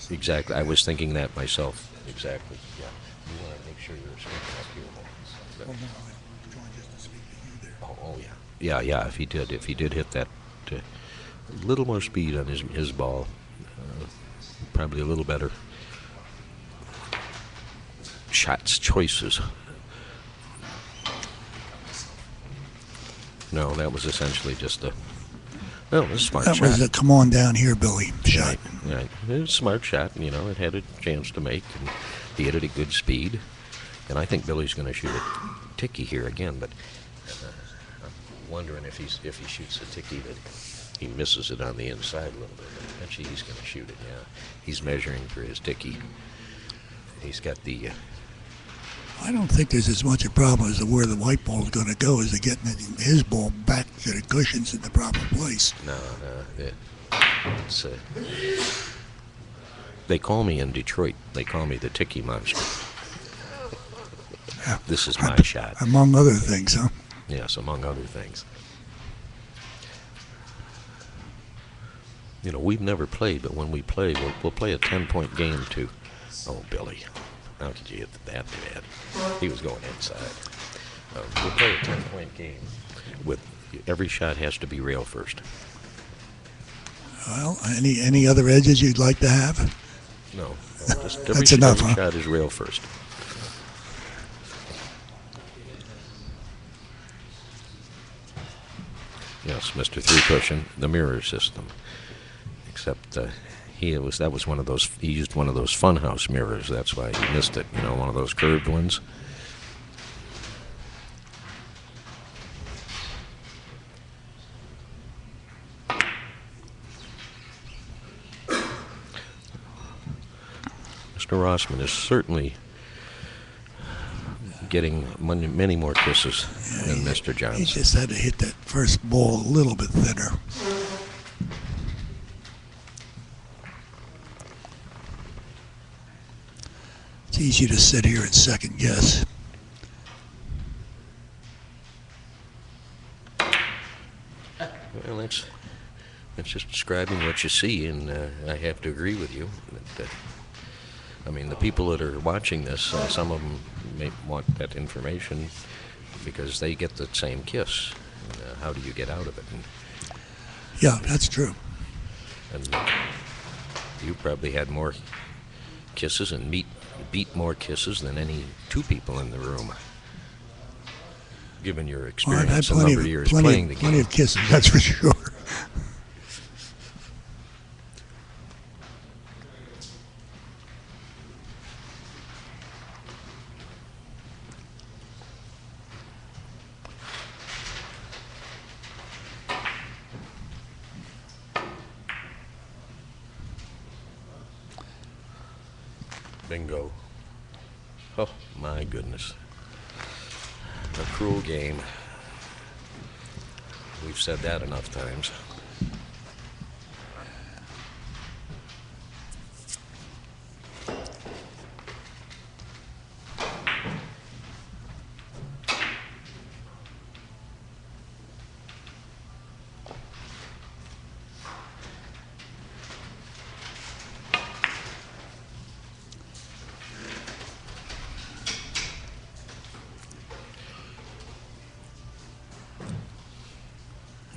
exactly, I was thinking that myself. Exactly. Yeah. You want to make sure you're speaking up here. Oh yeah. Yeah. If he did hit that a little more speed on his ball, probably a little better shots choices. No, that was essentially just a smart That shot. was a come on down here, Billy shot. Right. It was a smart shot, and it had a chance to make, and he hit it at good speed. And I think Billy's going to shoot it ticky here again, but I'm wondering if he shoots a ticky that he misses it on the inside a little bit. Eventually he's going to shoot it, yeah. He's measuring for his ticky. He's got the... I don't think there's as much a problem as to where the white ball is going to go as to getting his ball back to the cushions in the proper place. No. It's, they call me in Detroit, they call me the Ticky Monster. This is my shot. Among other things, huh? Yes, among other things. We've never played, but when we play, we'll play a 10-point game too. Oh, Billy, how could you hit that bad? He was going inside. We'll play a 10-point game with every shot has to be rail first. Well, any other edges you'd like to have? No, just That's enough, every huh? shot is rail first. Yes, Mr. Three Cushion, the mirror system. Except that was one of those. He used one of those funhouse mirrors. That's why he missed it. One of those curved ones. Mr. Rossman is certainly getting many more kisses than Mr. He Johnson. just had to hit that first ball a little bit thinner. It's easy to sit here and second guess. Well, that's just describing what you see, and I have to agree with you. The people that are watching this, some of them may want that information because they get the same kiss. How do you get out of it? Yeah, that's true. And you probably had more kisses and beat more kisses than any two people in the room, given your Well, I've had experience a number of years playing the game. plenty of kisses, that's for sure. Bingo. Oh, my goodness. A cruel game. We've said that enough times.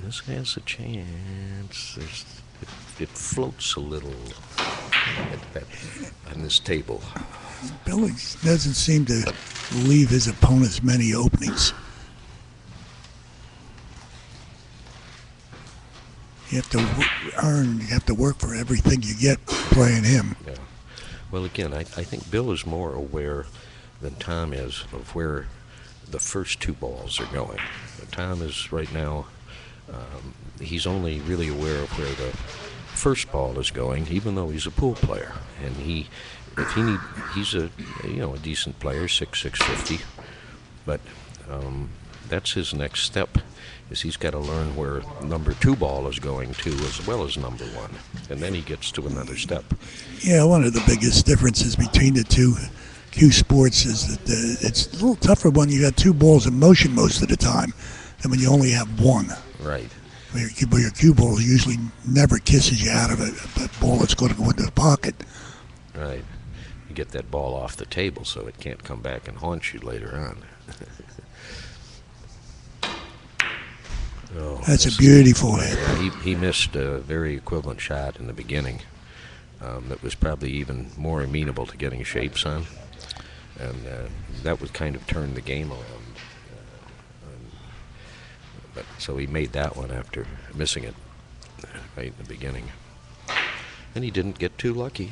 This has a chance. It floats a little on this table. Billy doesn't seem to leave his opponents many openings. You have to you have to work for everything you get playing him. Yeah. Well, again, I think Bill is more aware than Tom is of where the first two balls are going. Tom is right now, he's only really aware of where the first ball is going, even though he's a pool player. And he's a decent player, 6'50", but that's his next step. Is he's got to learn where number 2 ball is going to, as well as number 1, and then he gets to another step. Yeah, one of the biggest differences between the two cue sports is that it's a little tougher when you got 2 balls in motion most of the time than when you only have 1. Right. Your cue ball usually never kisses you out of a ball that's going to go into the pocket. Right. You get that ball off the table so it can't come back and haunt you later on. That's a beautiful hit. Yeah, he missed a very equivalent shot in the beginning that was probably even more amenable to getting shapes on. And that would kind of turn the game around. But so he made that one after missing it right in the beginning. And he didn't get too lucky.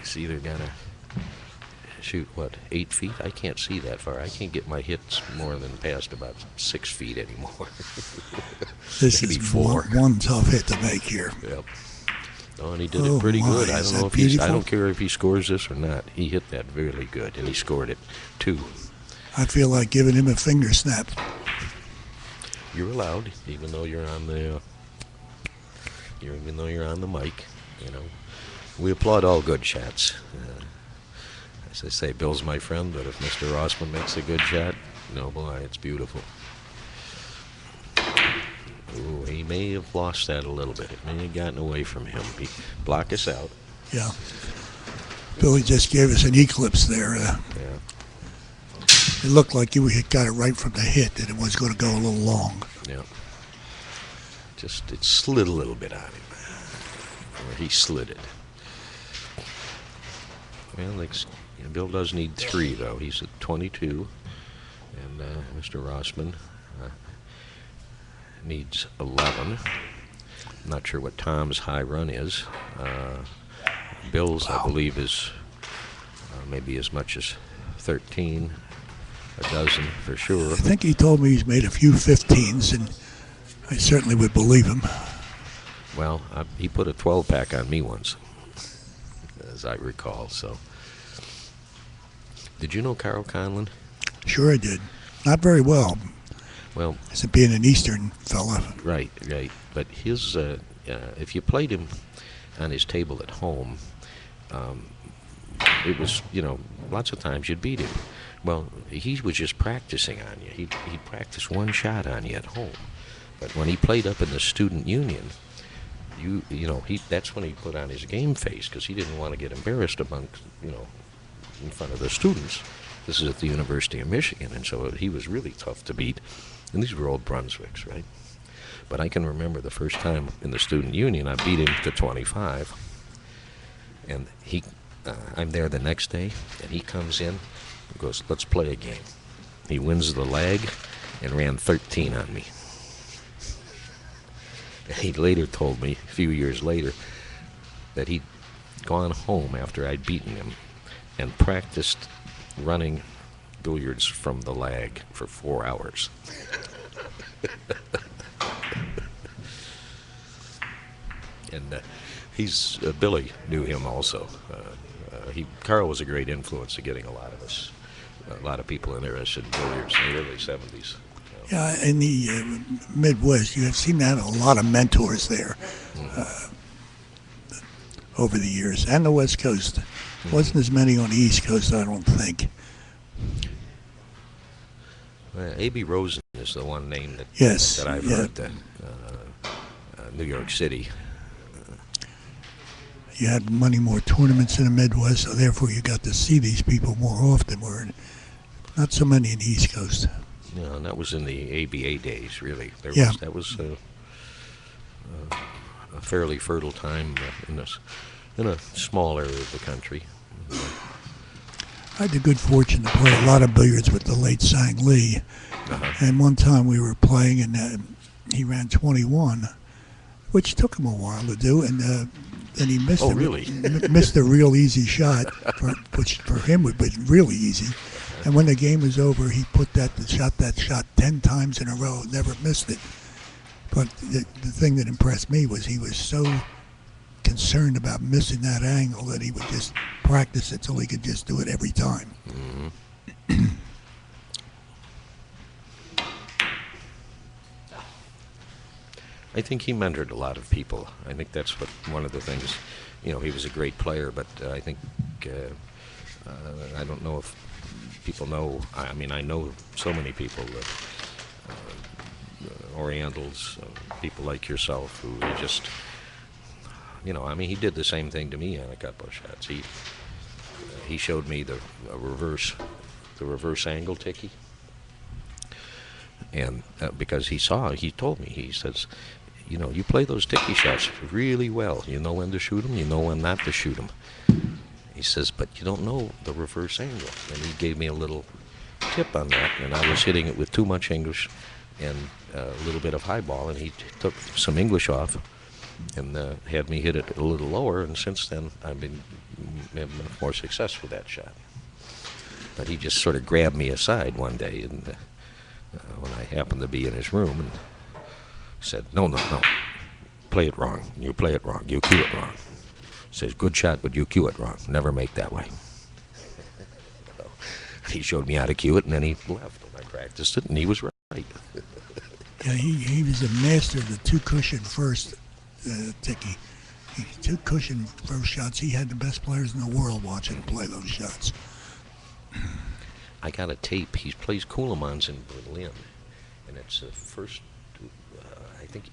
He's either got to shoot, 8 feet? I can't see that far. I can't get my hits more than past about 6 feet anymore. This Maybe is 4. one tough hit to make here. Yep. Oh, and he did it pretty good. I don't know if I don't care if he scores this or not. He hit that really good, and he scored it too. I feel like giving him a finger snap. You're allowed, even though you're on the mic. We applaud all good shots. As I say, Bill's my friend, but if Mr. Rossman makes a good shot, no boy, it's beautiful. Ooh, he may have lost that a little bit. It may have gotten away from him. He blocked us out. Yeah. Billy just gave us an eclipse there. Yeah. It looked like you had got it right from the hit, and it was going to go a little long. Yeah. Just, it slid a little bit on him. Or he slid it. Well, Bill does need 3, though. He's at 22. And Mr. Rossman needs 11. I'm not sure what Tom's high run is. Bill's, I believe, is maybe as much as 13. A dozen for sure. I think he told me he's made a few 15s, and I certainly would believe him. Well, he put a 12-pack on me once, as I recall. So, did you know Carl Conlon? Sure I did. Not very well. Well, as it being an Eastern fella. Right. But his, if you played him on his table at home, it was, lots of times you'd beat him. Well, he was just practicing on you. He'd practice one shot on you at home. But when he played up in the student union, that's when he put on his game face, because he didn't want to get embarrassed in front of the students. This is at the University of Michigan, and so he was really tough to beat. And these were old Brunswicks, right? But I can remember the first time in the student union, I beat him to 25. And I'm there the next day, and he comes in and goes, "Let's play a game." He wins the leg and ran 13 on me. And he later told me, a few years later, that he'd gone home after I'd beaten him and practiced running billiards from the lag for 4 hours. And Billy knew him also. Carl was a great influence to getting a lot of people interested in billiards in the early 70s. Yeah, in the Midwest, you have seemed to have a lot of mentors there over the years, and the West Coast. Wasn't as many on the East Coast, I don't think. A.B. Rosen is the one name that I've heard. New York City. You had many more tournaments in the Midwest, so therefore you got to see these people more often. Where not so many in the East Coast. Yeah, and that was in the ABA days, really. Yeah. That was a fairly fertile time in a small area of the country. I had the good fortune to play a lot of billiards with the late Sang Lee. Uh-huh. And one time we were playing, and he ran 21, which took him a while to do, and he missed. Oh, really? Missed a real easy shot, which for him would be really easy. And when the game was over, he shot that shot 10 times in a row, never missed it. But the thing that impressed me was he was so concerned about missing that angle that he would just practice it till he could just do it every time. Mm-hmm. I think he mentored a lot of people. I think that's one of the things. He was a great player, but I think I don't know if people know. I mean, I know so many people, Orientals, people like yourself, who just, I mean, he did the same thing to me on a couple of shots. He showed me the reverse angle ticky. And because he told me, he says, you play those ticky shots really well. You know when to shoot them, you know when not to shoot them. He says, but you don't know the reverse angle. And he gave me a little tip on that, and I was hitting it with too much English and a little bit of high ball, and he took some English off and had me hit it a little lower, and since then I've been more successful with that shot. But he just sort of grabbed me aside one day, and when I happened to be in his room, and said, no, play it wrong. You play it wrong. You cue it wrong. Says, good shot, but you cue it wrong. Never make that way. He showed me how to cue it, and then he left, and I practiced it, and he was right. Yeah, he was a master of the two-cushion first ticky. Two-cushion first shots. He had the best players in the world watching him play those shots. I got a tape. He plays Kuhlmanns in Berlin, and it's the first. I think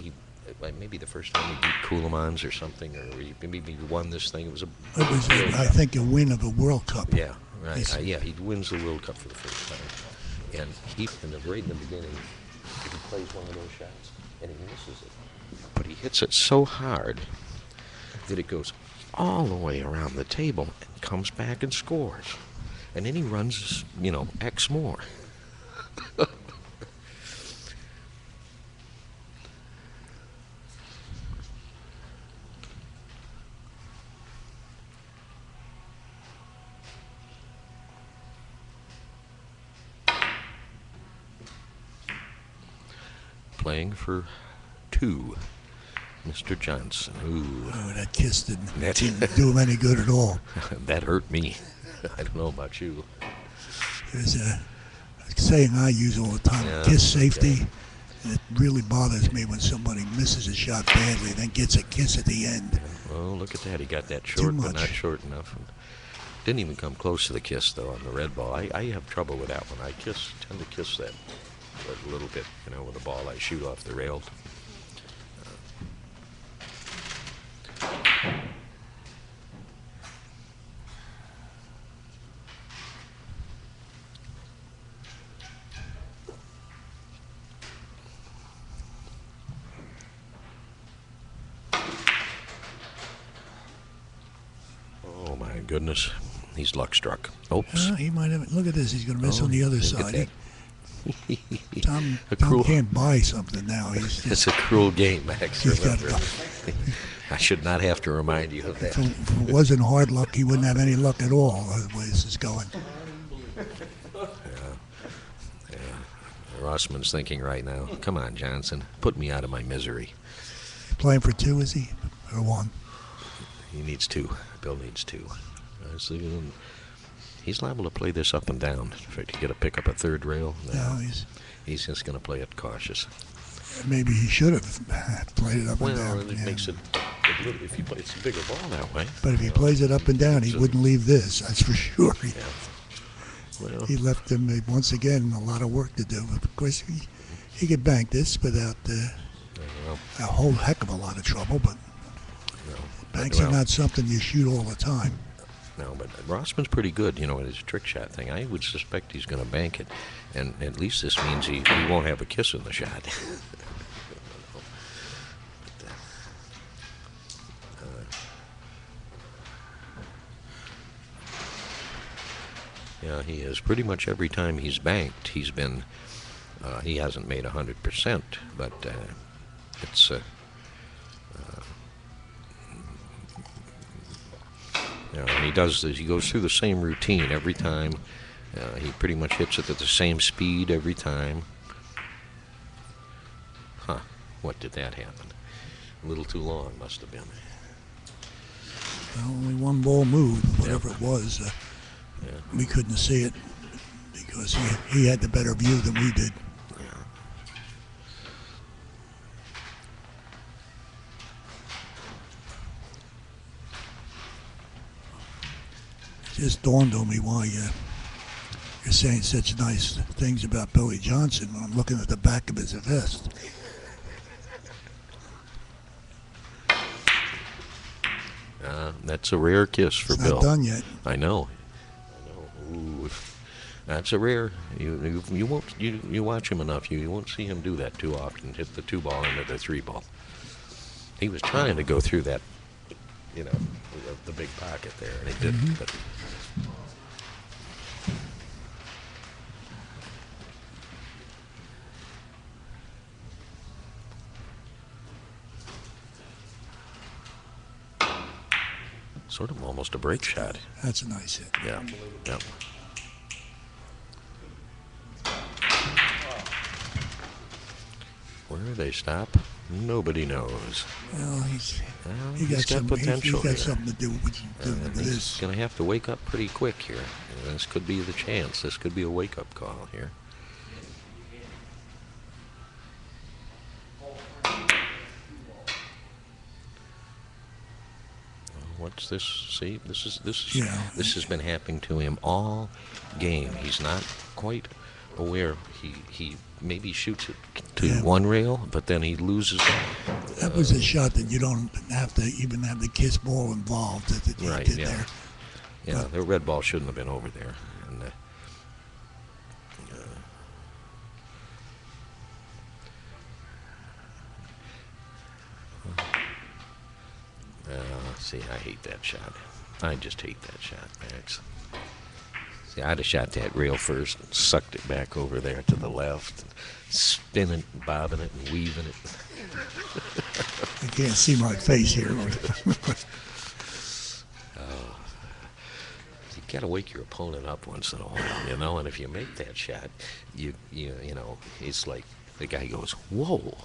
maybe the first time he beat Kuhlmanns or something, or maybe he won this thing. It was I think, a win of a World Cup. Yeah, right. He wins the World Cup for the first time, and right in the beginning, he plays one of those shots, and he misses it, but he hits it so hard that it goes all the way around the table and comes back and scores. And then he runs, X more. Playing for 2, Mr. Johnson. Ooh. Oh, that kiss didn't do him any good at all. That hurt me. I don't know about you. There's a saying I use all the time, kiss safety. And it really bothers me when somebody misses a shot badly and then gets a kiss at the end. Oh, look at that. He got that short, but not short enough. Didn't even come close to the kiss, though, on the red ball. I have trouble with that one. I tend to kiss that a little bit, with a ball I shoot off the rail. Oh, my goodness. He's luck struck. Oops. He might have. Look at this. He's going to miss on the other side. Tom can't buy something now. It's a cruel game, Max. I should not have to remind you of that. If it wasn't hard luck, he wouldn't have any luck at all, the way this is going. Yeah. Rossman's thinking right now, come on, Johnson, put me out of my misery. Playing for 2, is he? Or 1? He needs 2. Bill needs 2. He's liable to play this up and down. To get a pick up a third rail. No, he's just going to play it cautious. Maybe he should have played it up and down. Well, it makes it if it's a bigger ball that way. But if he plays it up and down, he wouldn't leave this. That's for sure. Yeah. Well, he left him once again a lot of work to do. Of course, he could bank this without a whole heck of a lot of trouble. But banks are not something you shoot all the time. No, but Rossman's pretty good, you know, at his trick shot thing. I would suspect he's going to bank it, and at least this means he won't have a kiss in the shot. Yeah, he is. Pretty much every time he's banked, he's been. He hasn't made 100%, but it's. You know, and he does this. He goes through the same routine every time. He pretty much hits it at the same speed every time. Huh? What did that happen? A little too long, must have been. Well, only one ball moved, whatever Yep. it was. Yeah. We couldn't see it because he had the better view than we did. It just dawned on me why you're saying such nice things about Billy Johnson when I'm looking at the back of his vest. That's a rare kiss for It's Bill. not done yet. I know. Ooh, that's a rare. You won't you watch him enough. You won't see him do that too often. Hit the 2 ball into the 3 ball. He was trying to go through that, you know, the big pocket there, and he didn't. But sort of almost a break shot. That's a nice hit. Yeah. Yeah. Where do they stop? Nobody knows. Well, Well, he he's got potential He's got here. something to do with And he's this. going to have to wake up pretty quick here. This could be the chance. This could be a wake-up call here. What's this? See, Yeah. this has been happening to him all game. He's not quite aware. He maybe shoots it to Yeah. one rail, but then he loses. That was a shot that you don't have to even have the kiss ball involved that he Right, did yeah. there. Yeah, the red ball shouldn't have been over there. And see, I hate that shot. I just hate that shot, Max. See, I'd have shot that rail first and sucked it back over there to the left, and spinning, bobbing it, and weaving it. You can't see my face here. You gotta wake your opponent up once in a while, you know. And if you make that shot, you know, it's like the guy goes, "Whoa,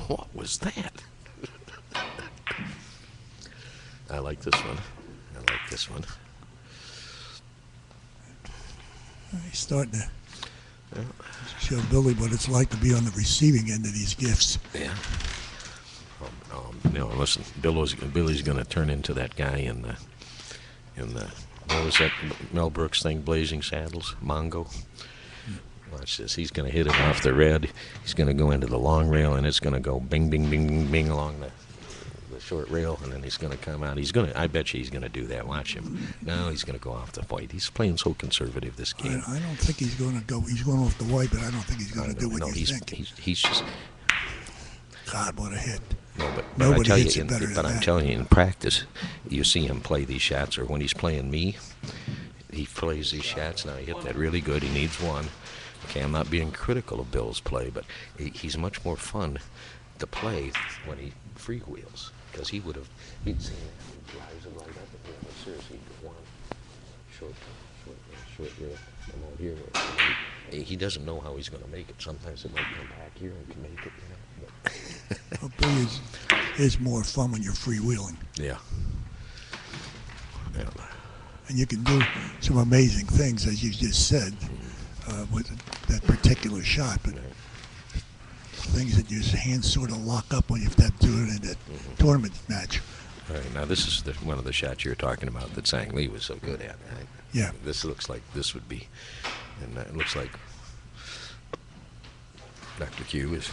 what was that?" I like this one. I like this one. He's starting to show Billy what it's like to be on the receiving end of these gifts. Yeah. No, listen, Billy's going to turn into that guy in the what was that Mel Brooks thing, Blazing Saddles, Mongo. Watch this. He's going to hit it off the red. He's going to go into the long rail, and it's going to go bing, bing, bing, bing, bing along the short rail, and then he's going to come out. I bet you he's going to do that. Watch him. No, he's going to go off the white. He's playing so conservative this game. I don't think he's going to go. He's going off the white, but I don't think he's going to do what you think. He's just. God, what a hit. No, but Nobody I tell hits you, it better but than I'm that. telling you, in practice, you see him play these shots, or when he's playing me, he plays these shots. Now, he hit that really good. He needs one. Okay, I'm not being critical of Bill's play, but he's much more fun to play when he freewheels, because he'd seen that. He drives it right up at the other. Seriously, one short rail, and out here. He doesn't know how he's going to make it. Sometimes it might come back here and can make it, you know. But Well, Billy is more fun when you're freewheeling. yeah. Yeah. And you can do some amazing things, as you just said, with that particular shot. But things that your hands sort of lock up when you have to do it in a tournament match. All right, now this is one of the shots you're talking about that Sang Lee was so good at, right? Yeah. This looks like this would be, and it looks like Dr. Q is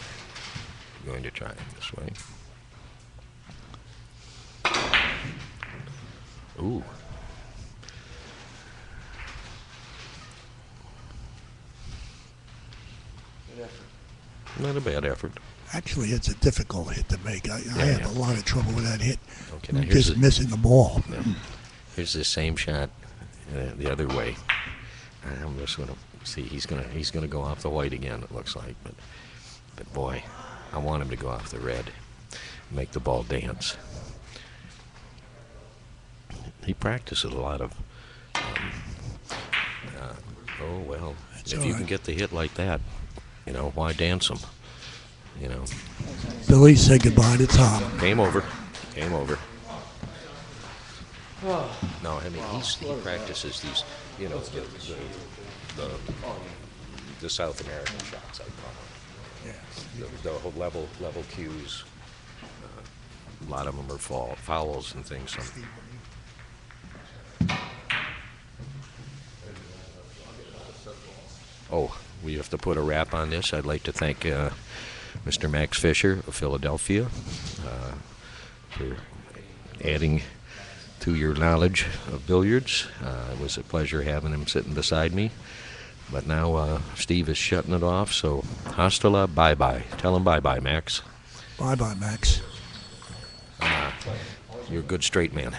going to try it this way. Ooh. Not a bad effort. Actually, it's a difficult hit to make. I have yeah. a lot of trouble with that hit. Okay, now here's Just missing the ball. Here's the same shot the other way. I'm just gonna see. He's gonna go off the white again. It looks like, but boy, I want him to go off the red, make the ball dance. He practices a lot of. Oh well, That's if all you right. can get the hit like that, why dance them? Billy, say goodbye to Tom. Game over. Game over. No, I mean he practices these, the South American shots, I call them. The whole level cues. A lot of them are fouls and things. Oh, we have to put a wrap on this. I'd like to thank Mr. Max Fisher of Philadelphia for adding to your knowledge of billiards. It was a pleasure having him sitting beside me. But now Steve is shutting it off, so hasta la bye-bye. Tell him bye-bye, Max. Bye-bye, Max. You're a good straight man.